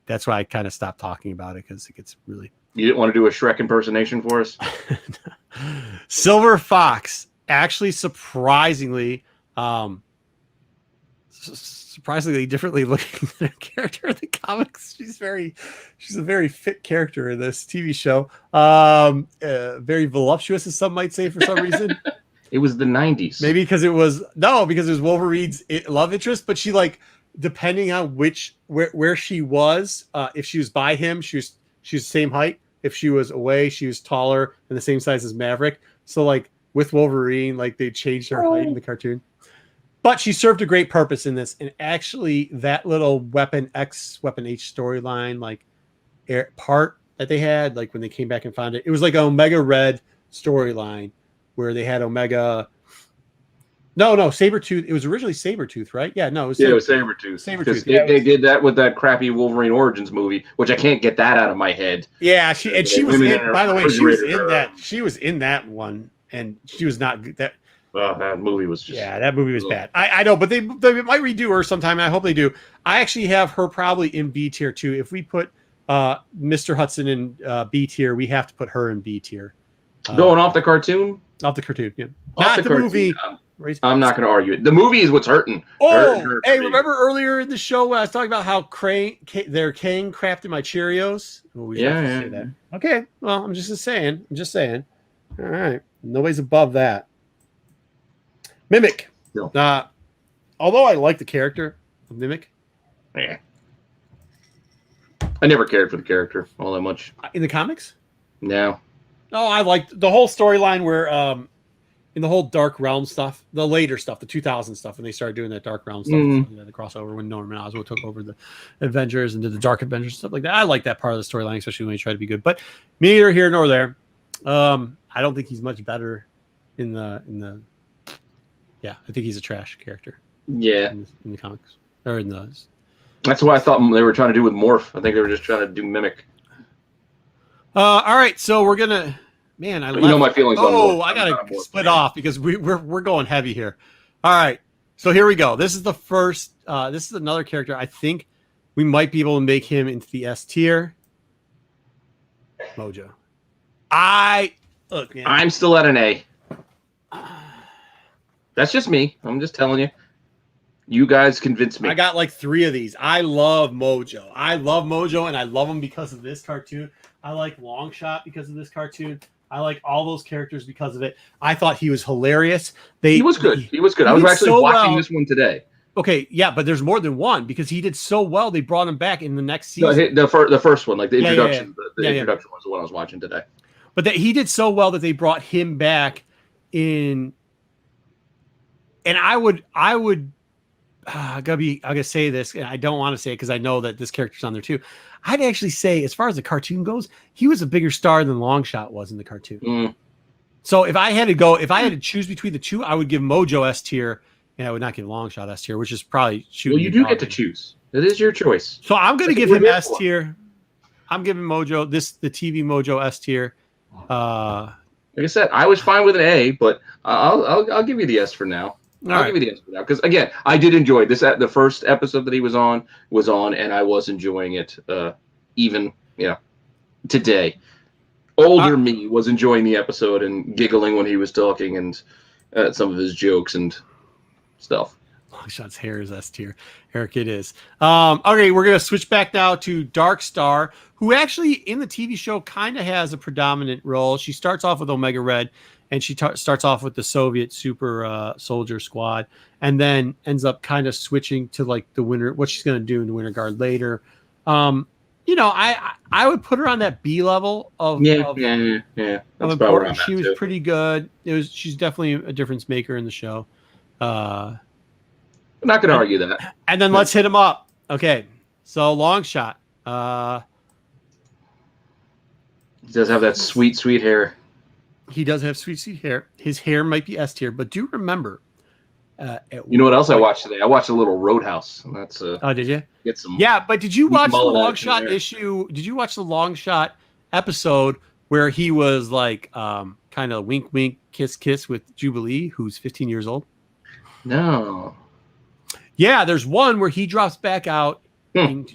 that's why I kind of stopped talking about it because it gets really. You didn't want to do a Shrek impersonation for us? Silver Fox, actually surprisingly differently looking than her character in the comics. She's a very fit character in this TV show. Very voluptuous, as some might say, for some reason. It was the 90s. Maybe because it was Wolverine's love interest, but she depending on where she was, if she was by him, she was the same height. If she was away, she was taller and the same size as Maverick. So with Wolverine, they changed her height in the cartoon. But she served a great purpose in this. And actually, that little Weapon X, Weapon H storyline, part that they had, when they came back and found it was like an Omega Red storyline where they had Omega. No, Sabretooth. It was originally Sabretooth, right? Yeah, no, it was Sabretooth. Sabretooth. They did that with that crappy Wolverine Origins movie, which I can't get that out of my head. Yeah, she was in. By the way, she was in that. She was in that one, and she was not that. That movie was just. Yeah, that movie was bad. I know, but they might redo her sometime. I hope they do. I actually have her probably in B tier too. If we put Mr. Hudson in B tier, we have to put her in B tier. Going off the cartoon. Off the cartoon, yeah. Not the movie. I'm not going to argue it. The movie is what's hurting. Hey, remember earlier in the show when I was talking about how their king crapped in my Cheerios? Say that. Okay, well, I'm just saying. All right, nobody's above that. Mimic. No. Although I like the character of Mimic. Yeah. I never cared for the character all that much. In the comics? No. Oh, I liked the whole storyline where in the whole Dark Realm stuff, the later stuff, the 2000 stuff, when they started doing that Dark Realm stuff, the crossover when Norman Oswald took over the Avengers and did the Dark Avengers stuff like that. I like that part of the storyline, especially when he tried to be good. But neither here nor there. I don't think he's much better in the. Yeah, I think he's a trash character. Yeah, in the comics or in the. That's what I thought they were trying to do with Morph. I think they were just trying to do Mimic. All right, so we're gonna. Man, you know my feelings on Morph. I gotta split off because we're going heavy here. All right, so here we go. This is the first. This is another character. I think we might be able to make him into the S tier. Mojo. Look, man. I'm still at an A. That's just me. I'm just telling you. You guys convinced me. I got 3 of these. I love Mojo, and I love him because of this cartoon. I like Longshot because of this cartoon. I like all those characters because of it. I thought he was hilarious. He was good. I was actually watching this one today. Okay, yeah, but there's more than one because he did so well. They brought him back in the next season. The first one, the introduction. The introduction was the one I was watching today. But he did so well that they brought him back in. And I gotta say this, and I don't want to say it because I know that this character's on there too. I'd actually say, as far as the cartoon goes, he was a bigger star than Longshot was in the cartoon. So if I had to choose between the two, I would give Mojo S tier, and I would not give Longshot S tier, which is probably shooting. Well, you do get to choose. It is your choice. So I'm going to give him S tier. I'm giving Mojo the TV Mojo S tier. Like I said, I was fine with an A, but I'll give you the S for now. I'll give you the S for now because again, I did enjoy this. The first episode that he was on, and I was enjoying it. Even today, older me was enjoying the episode and giggling when he was talking and some of his jokes and stuff. Longshot's hair is S tier. Eric, it is. Okay, we're going to switch back now to Dark Star, who actually in the TV show kind of has a predominant role. She starts off with Omega Red, and she starts off with the Soviet Super Soldier Squad, and then ends up kind of switching to like the Winter, what she's going to do in the Winter Guard later. I would put her on that B level of That's of important. She was pretty good. She's definitely a difference maker in the show. I'm not going to argue that. And then let's hit him up. Okay, so Longshot. He does have that sweet hair. He does have sweet hair. His hair might be S tier, but do remember. You know what else I watched today? I watched a little Roadhouse. And that's oh, did you? Get some. Yeah, but did you watch the Longshot issue? Did you watch the Longshot episode where he was like kind of wink, wink, kiss, kiss with Jubilee, who's 15 years old? No. Yeah, there's one where he drops back out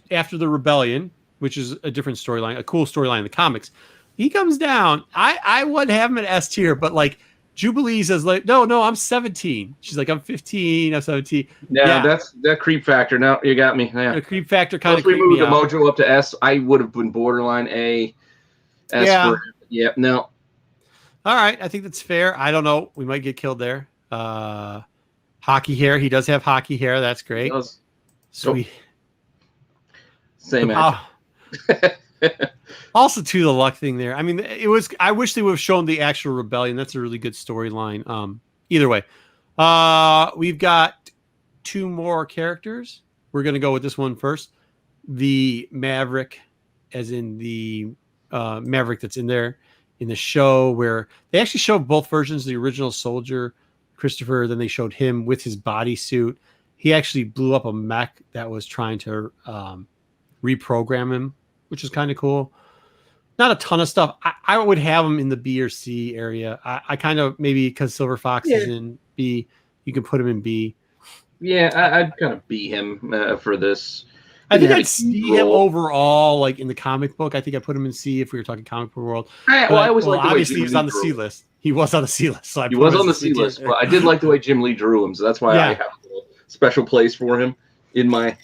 after the rebellion, which is a different storyline, a cool storyline in the comics. He comes down. I would have him at S tier, but like Jubilee says, like, no, I'm 17. She's like, I'm 15. I'm 17. Yeah, that's that creep factor. No, you got me. Yeah. The creep factor kind of. If we moved the Mojo up to S, I would have been borderline A. S yeah. No. All right, I think that's fair. I don't know. We might get killed there. Hockey hair. He does have hockey hair. That's great. Sweet. Oh. Same match. Also, too, the luck thing there. I mean, it was. I wish they would have shown the actual rebellion. That's a really good storyline. Either way, we've got two more characters. We're gonna go with this one first. The Maverick, as in the Maverick that's in there in the show, where they actually showed both versions. The original soldier, Christopher. Then they showed him with his bodysuit. He actually blew up a mech that was trying to reprogram him, which is kind of cool. Not a ton of stuff. I would have him in the B or C area. I kind of maybe because Silver Fox is in B, you can put him in B. Yeah, I'd kind of B him for this. I think I'd see him overall, like in the comic book. I think I put him in C if we were talking comic book world. I always like obviously he was on the C list. He was on the C list. So he was on the C list, but I did like the way Jim Lee drew him, so that's why I have a little special place for him in my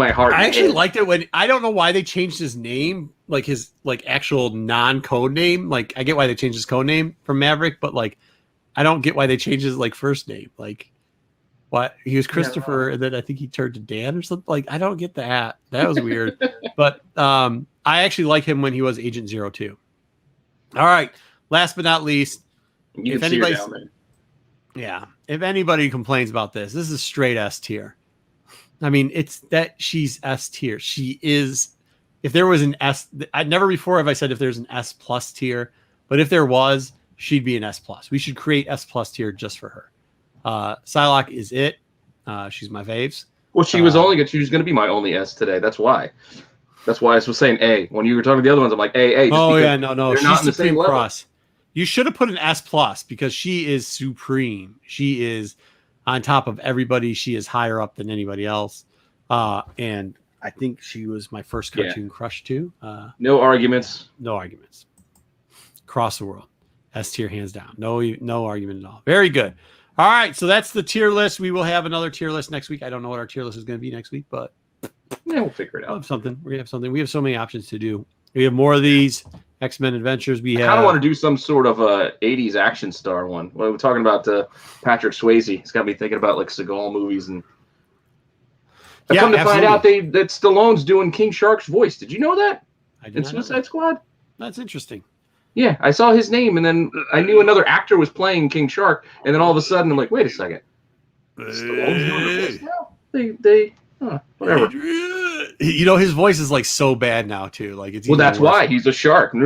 heart. I actually liked it when I don't know why they changed his name, like his actual non-code name. Like I get why they changed his code name from Maverick, but like I don't get why they changed his first name. Like what he was Christopher, and then I think he turned to Dan or something. Like I don't get that. That was weird. But I actually like him when he was Agent 02. All right. Last but not least, if anybody complains about this is straight S tier. I mean, it's that she's S tier. She is. If there was an S, I never before have I said if there's an S plus tier, but if there was, she'd be an S plus. We should create S plus tier just for her. Psylocke is it. She's my faves. Well, she was going to be my only S today. That's why I was saying A. When you were talking to the other ones, I'm like A. Oh yeah, no. They're not in the same level. Cross. You should have put an S plus because she is supreme. She is on top of everybody. She is higher up than anybody else. And I think she was my first cartoon crush too. No arguments. No arguments. Across the world. S tier hands down. No argument at all. Very good. All right. So that's the tier list. We will have another tier list next week. I don't know what our tier list is going to be next week, but we'll figure it out. We'll have something. We have something. We have so many options to do. We have more of these X-Men Adventures. I kind of want to do some sort of 80s action star one. We're talking about Patrick Swayze. It's got me thinking about like Seagal movies and. I've come to find out that Stallone's doing King Shark's voice. Did you know that? I did. In Suicide Squad. That's interesting. Yeah, I saw his name, and then I knew another actor was playing King Shark, and then all of a sudden I'm like, wait a second. Stallone's doing the voice now? Whatever. You know, his voice is like so bad now too. Like it's that's why he's a shark. All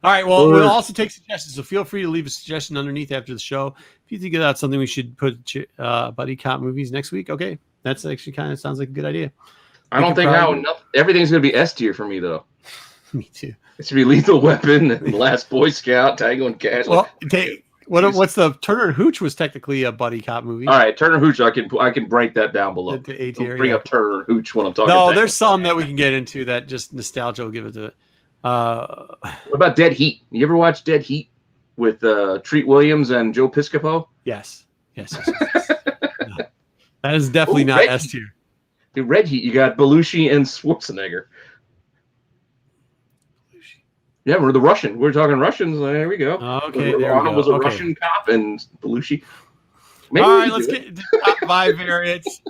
right. Well, we'll also take suggestions. So feel free to leave a suggestion underneath after the show. If you think that's something we should put buddy cop movies next week, okay. That's actually kind of sounds like a good idea. I don't think everything's going to be S tier for me though. Me too. It should be Lethal Weapon, and Last Boy Scout, Tango and Cash. Well, What's the Turner and Hooch was technically a buddy cop movie. All right, Turner Hooch. I can break that down below. Don't bring up Turner Hooch when I'm talking. No, there's some that we can get into that just nostalgia will give it to it. What about Dead Heat? You ever watch Dead Heat with Treat Williams and Joe Piscopo? Yes. No. That is definitely not S tier. In Red Heat, you got Belushi and Schwarzenegger. Yeah, we're the Russian. We're talking Russians. There we go. Okay, Arnold was a Russian cop, and Belushi. Maybe all right, let's get to top 5 variants.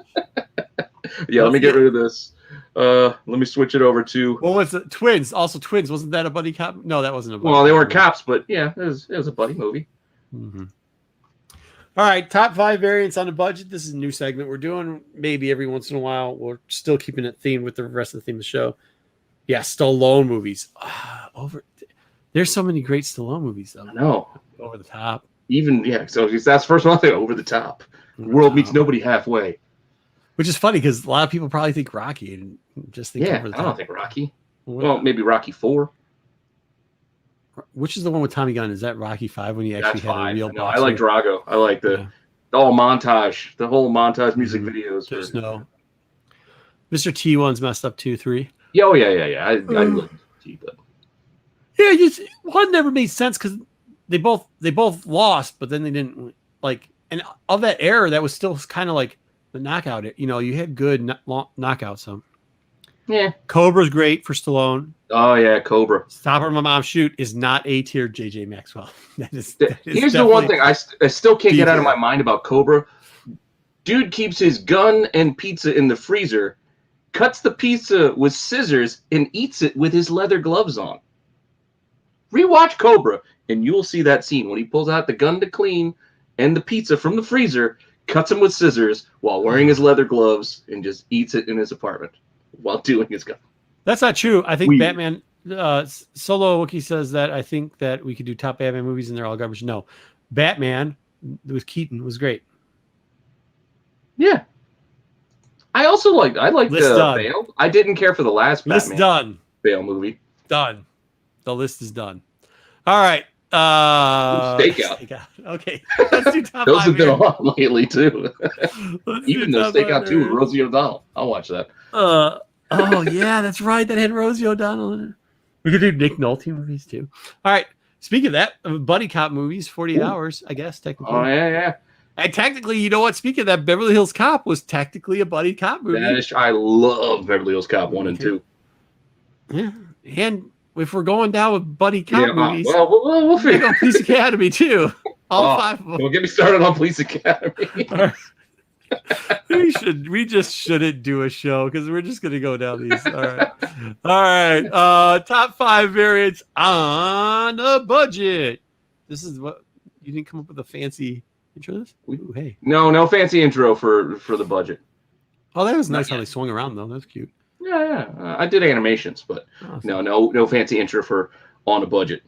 Yeah, let me get rid of this. Let me switch it over to. What was it? Twins? Also, Twins. Wasn't that a buddy cop? No, that wasn't a buddy. Well, they were cops, but yeah, it was a buddy movie. Mm-hmm. All right, top 5 variants on a budget. This is a new segment we're doing. Maybe every once in a while. We're still keeping it themed with the rest of the theme of the show. Yeah, Stallone movies. There's so many great Stallone movies, though. I know. Over the top. Even, yeah, so that's the first one. Over the top. The world meets nobody halfway. Which is funny because a lot of people probably think Rocky and just think over the top. I don't think Rocky. Well, maybe Rocky 4. Which is the one with Tommy Gunn? Is that Rocky 5 when he actually had a real boxer? I like Drago. I like the whole montage. The whole montage music videos. There's no. Mr. T1's messed up 2, 3. Yeah, I love T, but yeah, one never made sense because they both lost, but then they didn't like. And of that era, that was still kind of like the knockout. You had good knockouts. So yeah, Cobra's great for Stallone. Oh yeah, Cobra. Stop Her My Mom Shoot is not A tier. JJ Maxwell. Here's the one thing I still can't get out of my mind about Cobra. Dude keeps his gun and pizza in the freezer, cuts the pizza with scissors, and eats it with his leather gloves on. Rewatch Cobra, and you'll see that scene when he pulls out the gun to clean and the pizza from the freezer, cuts them with scissors while wearing his leather gloves, and just eats it in his apartment while doing his gun. That's not true. I think Batman Solo Wookie says that I think that we could do top Batman movies and they're all garbage. No. Batman with Keaton was great. Yeah. I like the Bale. I didn't care for the last Batman Bale movie. Done. The list is done. All right. Stakeout. Okay. Let's do top Those 5 have been on lately too. Even though Stakeout 2 with Rosie O'Donnell. I'll watch that. Oh yeah, that's right. That had Rosie O'Donnell in it. We could do Nick Nolte movies too. All right. Speaking of that, buddy cop movies, 48 Hours, I guess, technically. Oh yeah. And technically, you know what? Speaking of that, Beverly Hills Cop was technically a buddy cop movie. I love Beverly Hills Cop 1 and 2. Yeah. And if we're going down with buddy cop movies, we'll figure out Police Academy too. All 5 of them. Don't get me started on Police Academy. We just shouldn't do a show because we're just gonna go down these. All right. Top 5 variants on a budget. This is what you didn't come up with a fancy intro. This? Ooh, hey. No fancy intro for the budget. Oh, that was nice how they swung around though. That's cute. Yeah. I did animations, but no fancy intro for on a budget.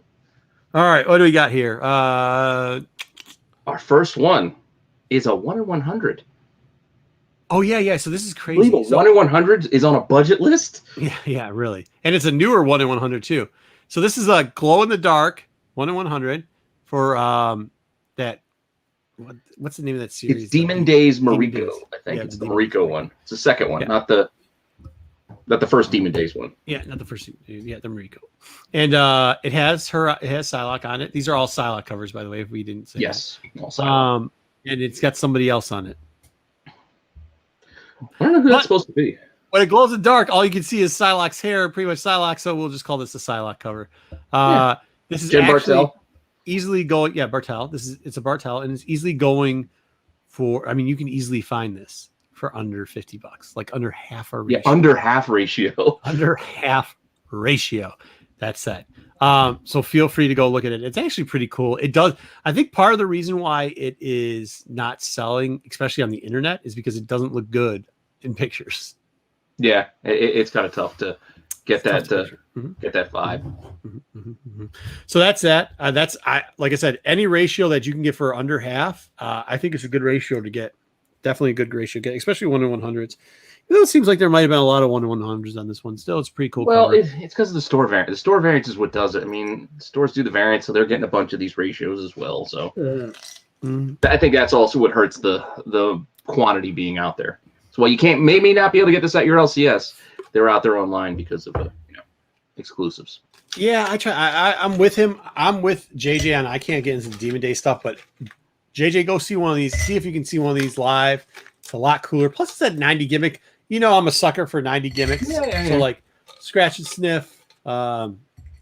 All right, what do we got here? Our first one is a 1 in 100. Oh yeah. So this is crazy. 1 in 100 is on a budget list. Yeah, really. And it's a newer 1 in 100 too. So this is a glow in the dark 1 in 100 for that. What's the name of that series? It's Demon Days Mariko. I think it's the Mariko one. It's the second one, not the first Demon Days one. Yeah, not the first. Yeah, the Mariko. And it has Psylocke on it. These are all Psylocke covers, by the way. If we didn't say all Psylocke. And it's got somebody else on it. I don't know who that's supposed to be. When it glows in the dark, all you can see is Psylocke's hair, pretty much Psylocke. So we'll just call this a Psylocke cover. This is Jim actually Bartell. Easily going. Yeah, Bartell. It's a Bartell, and it's easily going for. I mean, you can easily find this for under $50, like under half a ratio. Yeah, under half ratio. Under half ratio. That's it. So feel free to go look at it. It's actually pretty cool. It does. I think part of the reason why it is not selling, especially on the internet, is because it doesn't look good in pictures. Yeah, it's kind of tough to get that get that vibe. So that's that. Like I said, any ratio that you can get for under half, I think it's a good ratio to get. Definitely a good ratio to get, especially 1 in 100s. It seems like there might have been a lot of 1/100s on this one. Still, it's pretty cool. Well, cover. it's because of the store variant. The store variance is what does it. I mean, stores do the variance, so they're getting a bunch of these ratios as well. So I think that's also what hurts the quantity being out there. So while you can't maybe not be able to get this at your LCS, they're out there online because of exclusives. Yeah, I try. I'm with him. I'm with JJ on. I can't get into the Demon Day stuff, but JJ, go see one of these. See if you can see one of these live. It's a lot cooler. Plus, it's that 90 gimmick. You know, I'm a sucker for 90 gimmicks. Yeah. So like, scratch and sniff, glow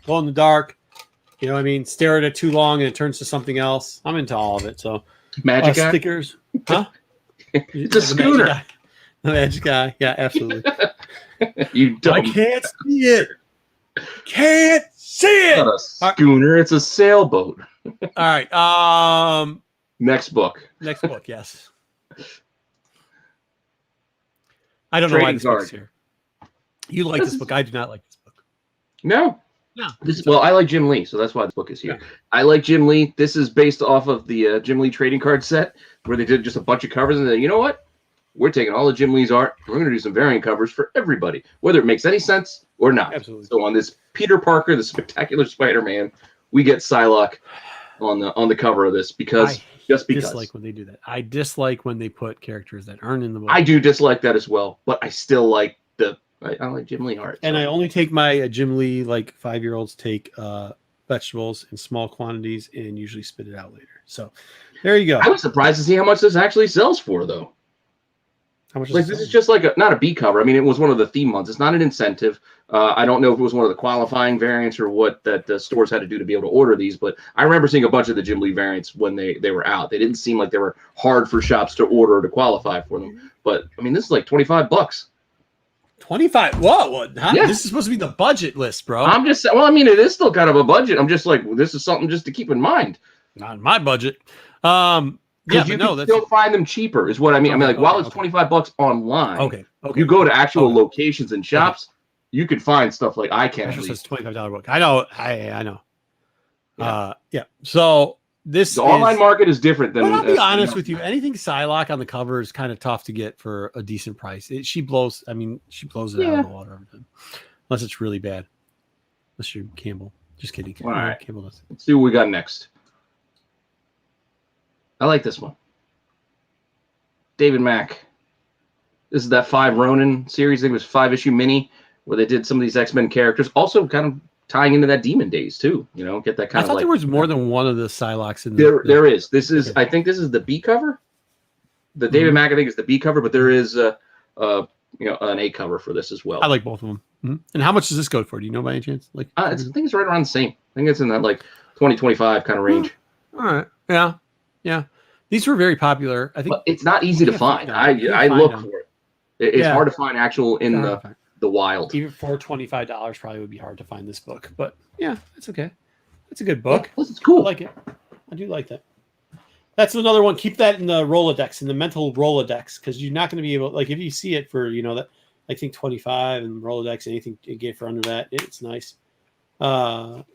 in the dark. You know what I mean? Stare at it too long and it turns to something else. I'm into all of it. So magic guy? Stickers, huh? It's a schooner. The magic guy. Yeah, absolutely. You dumb. I can't see it. Can't see it. It's not a schooner. It's a sailboat. All right. Next book. Next book. Yes. I don't know why this book's here. You like this book. I do not like this book. No. Well, I like Jim Lee, so that's why this book is here. Yeah. I like Jim Lee. This is based off of the Jim Lee trading card set where they did just a bunch of covers. And then, you know what? We're taking all of Jim Lee's art. We're going to do some variant covers for everybody, whether it makes any sense or not. Absolutely. So on this Peter Parker, the Spectacular Spider-Man, we get Psylocke on the cover of this because I dislike when they do that. I dislike when they put characters that aren't in the book. I do dislike that as well, but I still like I like Jim Lee art. And I only take my Jim Lee, like 5-year-olds take vegetables in small quantities and usually spit it out later. So there you go. I was surprised to see how much this actually sells for, though. How much? Like this is just like not a B cover. I mean, it was one of the theme months. It's not an incentive. I don't know if it was one of the qualifying variants or what that the stores had to do to be able to order these, but I remember seeing a bunch of the Jim Lee variants when they were out. They didn't seem like they were hard for shops to order to qualify for them. But I mean, this is like $25. 25. Whoa! Yeah. This is supposed to be the budget list, bro. I'm just well. I mean, it is still kind of a budget. I'm just like, this is something just to keep in mind. Not in my budget. Yeah, you can still find them cheaper, is what I mean. I mean, like while it's $25 online, okay, you go to actual locations and shops, you can find stuff like I Can. It's a $25 book. I know. I know. Yeah. So the online market is different than. But I'll be honest with you. Anything Psylocke on the cover is kind of tough to get for a decent price. She blows. I mean, she blows it out of the water every time, unless it's really bad. Unless you're Campbell. Just kidding. All right. Campbell does. Let's see what we got next. I like this one. David Mack. This is that 5 Ronin series. I think it was 5-issue mini where they did some of these X-Men characters. Also kind of tying into that Demon Days too. You know, get that kind of. I thought there was more than one of the Psylocks in there is. This is. Okay. I think this is the B cover. The David Mack, I think, is the B cover, but there is an A cover for this as well. I like both of them. Mm-hmm. And how much does this go for? Do you know by any chance? Like, I think it's right around the same. I think it's in that like 20-25 kind of range. All right. Yeah. Yeah. These were very popular. I think but it's not easy to find. I look for it. It's hard to find actual in the wild. Even for $25 probably would be hard to find this book. But yeah, it's okay. It's a good book. Yeah, it's cool. I like it. I do like that. That's another one. Keep that in the Rolodex, in the mental Rolodex, because you're not going to be able, like, if you see it for, that, I think 25 and Rolodex, anything you get for under that, it's nice. Go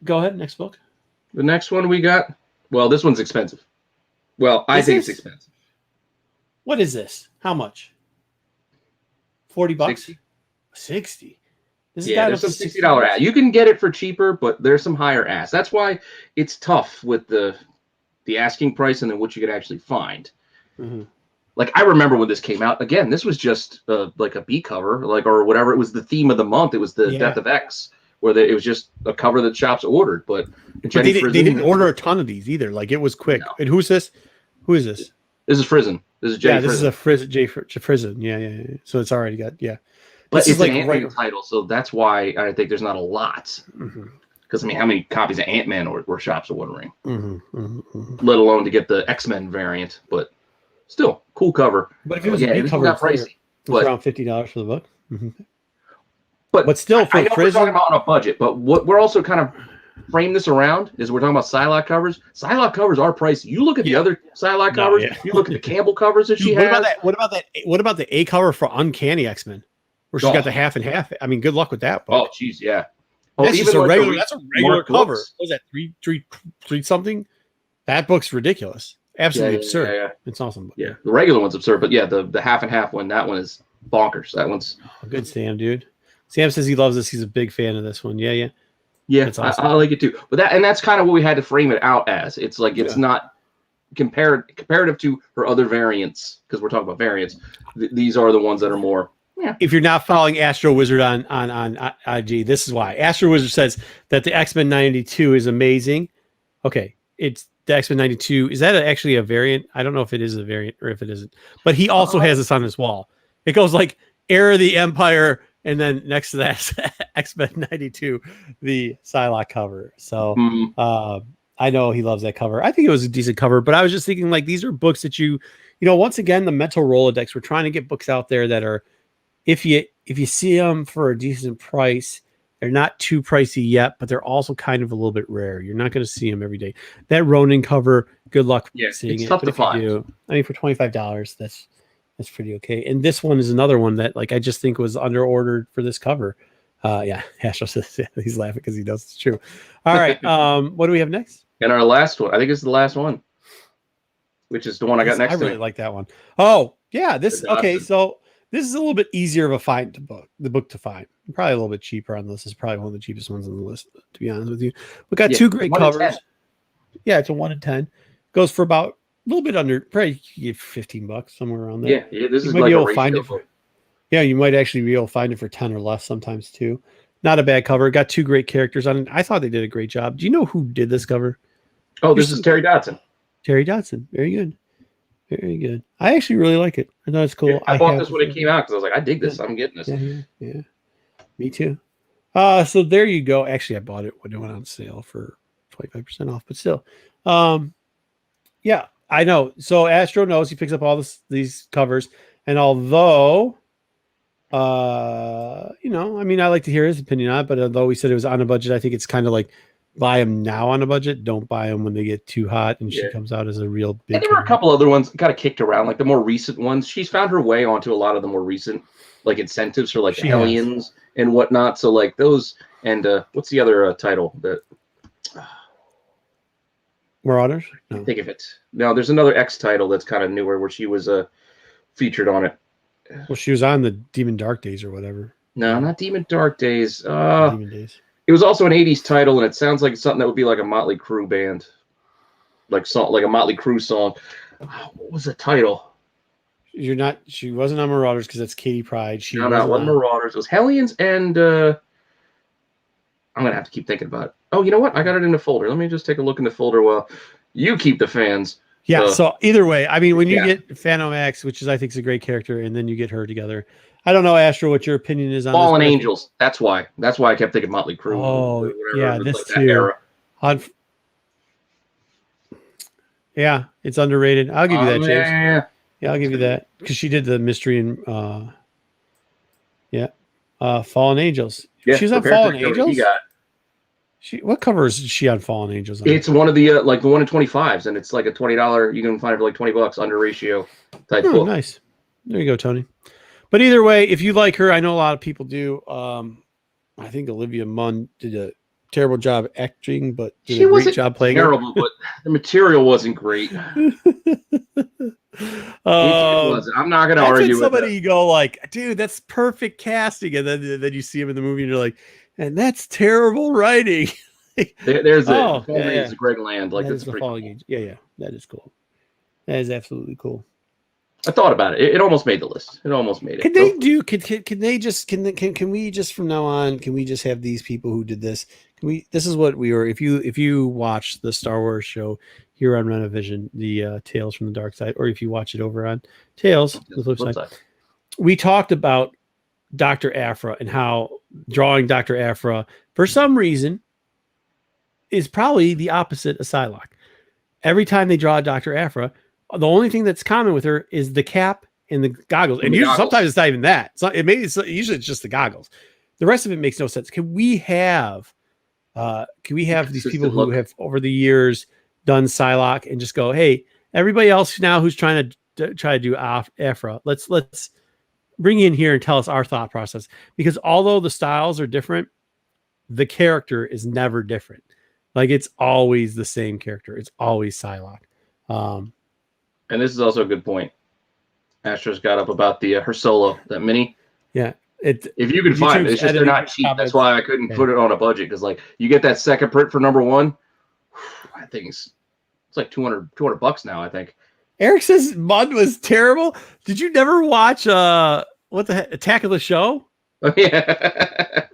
ahead. Next book. The next one we got, well, this one's expensive. Well, I think it's expensive. What is this? How much? $40? 60. Yeah, there's some $60 ass. You can get it for cheaper, but there's some higher ass. That's why it's tough with the asking price and then what you could actually find. Mm-hmm. Like I remember when this came out. Again, this was just like a B cover, or whatever. It was the theme of the month. It was the Death of X, where it was just a cover that shops ordered. But they didn't order a ton of these either. Like it was quick. No. And who's this? Who is this? This is Frizen. This is Jay. Yeah, this is a Frizen. Yeah. So it's already got But it's like an Ant-Man title, so that's why I think there's not a lot. Because I mean, how many copies of Ant-Man were shops ordering? Let alone to get the X-Men variant, but still cool cover. But if it was a big cover, pricey. It's around $50 for the book. But still, for I know we're talking about on a budget. But what we're also kind of frame this around is we're talking about Psylocke covers. Psylocke covers are pricey. You look at the other Psylocke covers. You look at the Campbell covers that she has. What about the A cover for Uncanny X-Men? Where she's got the half and half. I mean, good luck with that book. Oh, jeez, yeah. That's even a regular. That's a regular cover. What was that, three something? That book's ridiculous. Absolutely absurd. Yeah. It's awesome. Yeah, the regular one's absurd, but yeah, the half and half one. That one is bonkers. That one's good, Sam, dude. Sam says he loves this. He's a big fan of this one. Yeah. That's awesome. I like it too. But that's kind of what we had to frame it out as. It's like it's not comparative to her other variants, because we're talking about variants. These are the ones that are more. Yeah. If you're not following Astro Wizard on IG, this is why. Astro Wizard says that the X-Men 92 is amazing. Okay, it's the X-Men 92. Is that actually a variant? I don't know if it is a variant or if it isn't. But he also has this on his wall. It goes like Era of the Empire, and then next to that X-Men 92, the Psylocke cover. So I know he loves that cover. I think it was a decent cover, but I was just thinking, like, these are books that you know, once again, the mental Rolodex, we're trying to get books out there that are, if you see them for a decent price, they're not too pricey yet, but they're also kind of a little bit rare. You're not going to see them every day. That Ronin cover, good luck seeing it. Tough to find. I mean, for $25, that's pretty okay. And this one is another one that, like, I just think was under ordered for this cover. Astro says he's laughing because he knows it's true. All right, what do we have next? And our last one, I think it's the last one, which is the one I got next. I really like that one. Oh yeah, this okay. So this is a little bit easier of a find to book. The book to find, probably a little bit cheaper on this. Is probably one of the cheapest ones on the list, to be honest with you. We got two great covers. Yeah, it's a 1 in 10. Goes for about a little bit under, probably $15 somewhere around there. Yeah. This is like a find it for. Yeah, you might actually be able to find it for 10 or less sometimes too. Not a bad cover. Got two great characters on it. I thought they did a great job. Do you know who did this cover? Oh, this is Terry Dodson. Terry Dodson. Very good. Very good. I actually really like it. I thought it's cool. Yeah, I bought this when it came out because I was like, I dig this. I'm getting this. Yeah. Me too. So there you go. Actually, I bought it when it went on sale for 25% off, but still. Yeah, I know. So Astro knows he picks up all these covers. And although, you know, I mean, I like to hear his opinion on it, but although he said it was on a budget, I think it's kind of like, buy them now on a budget. Don't buy them when they get too hot and she comes out as a real big. And there were a couple other ones kind of kicked around, like the more recent ones. She's found her way onto a lot of the more recent, like, incentives for like the Hellions and whatnot. So like those, and what's the other title that? Marauders? No. Think of it. No, there's another X title that's kind of newer where she was featured on it. Well, she was on the Demon Dark Days or whatever. No, not Demon Dark Days. Demon Days. It was also an 80s title, and it sounds like something that would be like a Motley Crue band. Like a Motley Crue song. What was the title? She wasn't on Marauders because that's Katie Pride. No, it wasn't Marauders. It was Hellions, and I'm going to have to keep thinking about it. Oh, you know what? I got it in the folder. Let me just take a look in the folder while you keep the fans. Yeah, so either way, I mean, when you get Phantom X, which I think is a great character, and then you get her together. I don't know, Astro, what your opinion is on Fallen Angels. That's why I kept thinking Motley Crue. Oh, yeah, this like too. Era. Yeah, it's underrated. I'll give you that, James. Yeah, I'll give you that because she did the mystery and Fallen Angels. Yeah, she's on Fallen Angels. What cover is she on Fallen Angels on? It's one of the like the 1 in 25s, and it's like a $20. You can find it for like $20 under ratio type book. Nice. There you go, Tony. But either way, if you like her, I know a lot of people do. I think Olivia Munn did a terrible job acting, but did a great job playing. Terrible, but the material wasn't great. It wasn't. I'm not going to argue with somebody. You go like, dude, that's perfect casting, and then you see him in the movie, and you're like, and that's terrible writing. There's a Greg Land. Like, that's the Falling Angel. Yeah, that is cool. That is absolutely cool. I thought about it. It almost made the list. It almost made it. Can they do? Can we just from now on? Can we just have these people who did this? Can we? This is what we were. If you watch the Star Wars show here on Rennavision, the Tales from the Dark Side, or if you watch it over on Tales, the flip side, we talked about Dr. Aphra and how drawing Dr. Aphra for some reason is probably the opposite of Psylocke. Every time they draw Dr. Aphra, the only thing that's common with her is the cap and the goggles. And usually, sometimes it's not even that. Usually it's just the goggles. The rest of it makes no sense. Can we have these people who have over the years done Psylocke and just go, hey, everybody else now who's trying to do Aphra, let's bring you in here and tell us our thought process. Because although the styles are different, the character is never different. Like, it's always the same character. It's always Psylocke. And this is also a good point. Astro's got up about the her solo, that mini. Yeah. If you can find it, it's just they're not cheap. That's why I couldn't put it on a budget, because like you get that second print for number 1. I think it's like $200 now, I think. Eric says Mud was terrible. Did you never watch what the heck, Attack of the Show? Oh, yeah.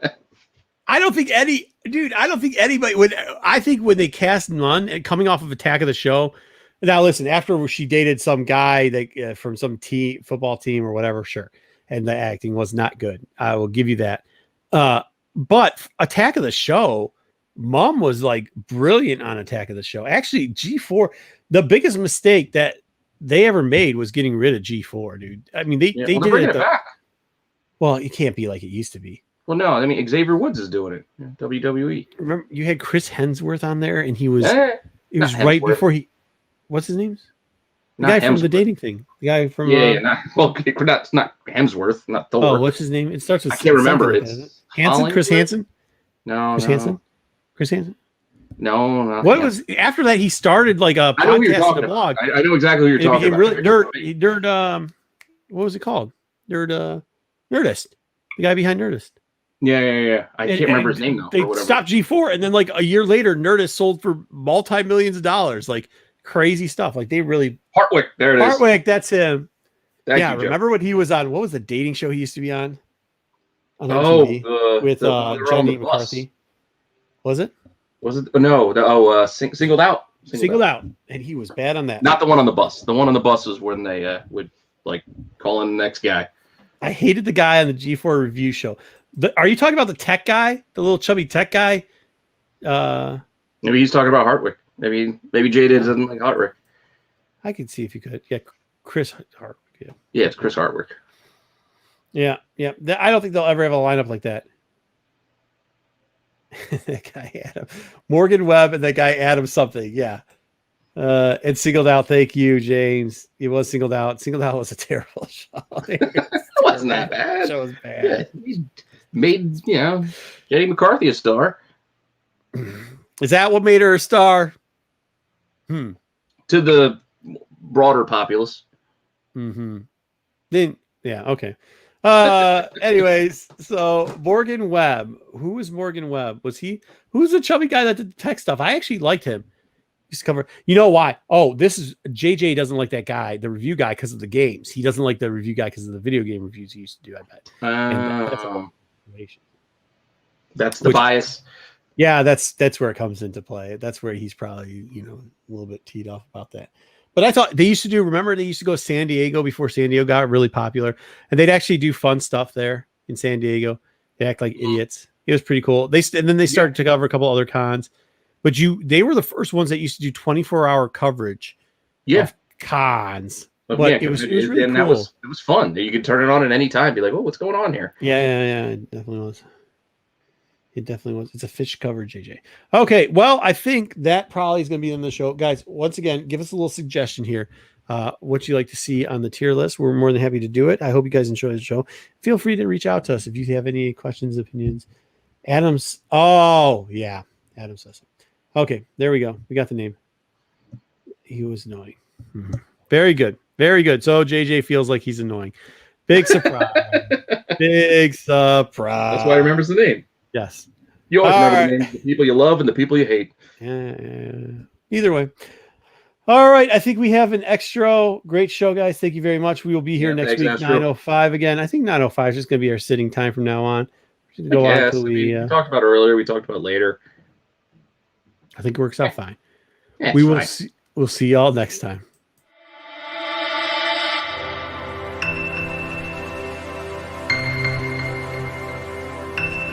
I don't think anybody would. I think when they cast Munn coming off of Attack of the Show. Now listen, after she dated some guy that from some football team or whatever, sure, and the acting was not good. I will give you that. But Attack of the Show, Mom was like brilliant on Attack of the Show. Actually, G4, the biggest mistake that they ever made was getting rid of G4, dude. I mean, they did it back. Well, it can't be like it used to be. Well, no, I mean Xavier Woods is doing it. WWE. Remember, you had Chris Hemsworth on there, and he was it was right before he. What's his name? The guy from the dating thing. The guy from not Hemsworth, not Thor. Oh, what's his name? It starts with. I can't remember. It's Hansen, Chris Hansen. No, Chris Hansen. No. What was after that? He started like a podcast and a blog. I know exactly who you're talking about. Really nerd. What was it called? Nerdist. The guy behind Nerdist. Yeah. I can't remember his name though. They stopped G4, and then like a year later, Nerdist sold for multi-millions of dollars. Like crazy stuff. Like they really. Hartwick. There it is. Hartwick. That's him. Thank you, remember what he was on? What was the dating show he used to be on MTV with Johnny McCarthy? Was it? No. Singled Out. Singled Out, and he was bad on that. Not the one on the bus. The one on the bus was when they would like call in the next guy. I hated the guy on the G4 review show. Are you talking about the tech guy, the little chubby tech guy? Maybe he's talking about Hartwick. Maybe Jay doesn't like Hartwick. I can see if you could. Yeah, Chris Hartwick. Yeah, it's Chris Hartwick. Yeah. I don't think they'll ever have a lineup like that. That guy Adam Morgan Webb and that guy Adam something. Yeah. And Singled Out. Thank you, James. It was Singled Out. Singled Out was a terrible show. It wasn't that bad. The show was bad. Yeah, he's made Jenny McCarthy a star. Is that what made her a star? To the broader populace. Mm-hmm. Then okay. Anyways, so Morgan Webb. Who was Morgan Webb? Who's the chubby guy that did the tech stuff? I actually liked him. He's cover. You know why? Oh, this is JJ doesn't like that guy, the review guy, because of the games. He doesn't like the review guy because of the video game reviews he used to do, I bet. That's the bias. Yeah, that's where it comes into play. That's where he's probably, a little bit teed off about that. But I thought they used to go to San Diego before San Diego got really popular, and they'd actually do fun stuff there in San Diego. They act like idiots. It was pretty cool. And then they started to cover a couple other cons, but they were the first ones that used to do 24-hour coverage of cons. But it was really cool. It was fun. You could turn it on at any time. Be like, oh, what's going on here? Yeah. It definitely was. It's a fish cover, JJ. Okay, well, I think that probably is going to be in the show. Guys, once again, give us a little suggestion here. What you like to see on the tier list. We're more than happy to do it. I hope you guys enjoy the show. Feel free to reach out to us if you have any questions, opinions. Adams. Oh, yeah. Adam says it. Okay, there we go. We got the name. He was annoying. Mm-hmm. Very good. Very good. So JJ feels like he's annoying. Big surprise. Big surprise. That's why he remembers the name. Yes. You always remember the names, the people you love and the people you hate. Yeah. Either way. All right. I think we have an extra great show, guys. Thank you very much. We will be here next week, 9:05 again. I think 9:05 is just going to be our sitting time from now on. We talked about it earlier. We talked about it later. I think it works out fine. Yeah, We'll see y'all next time.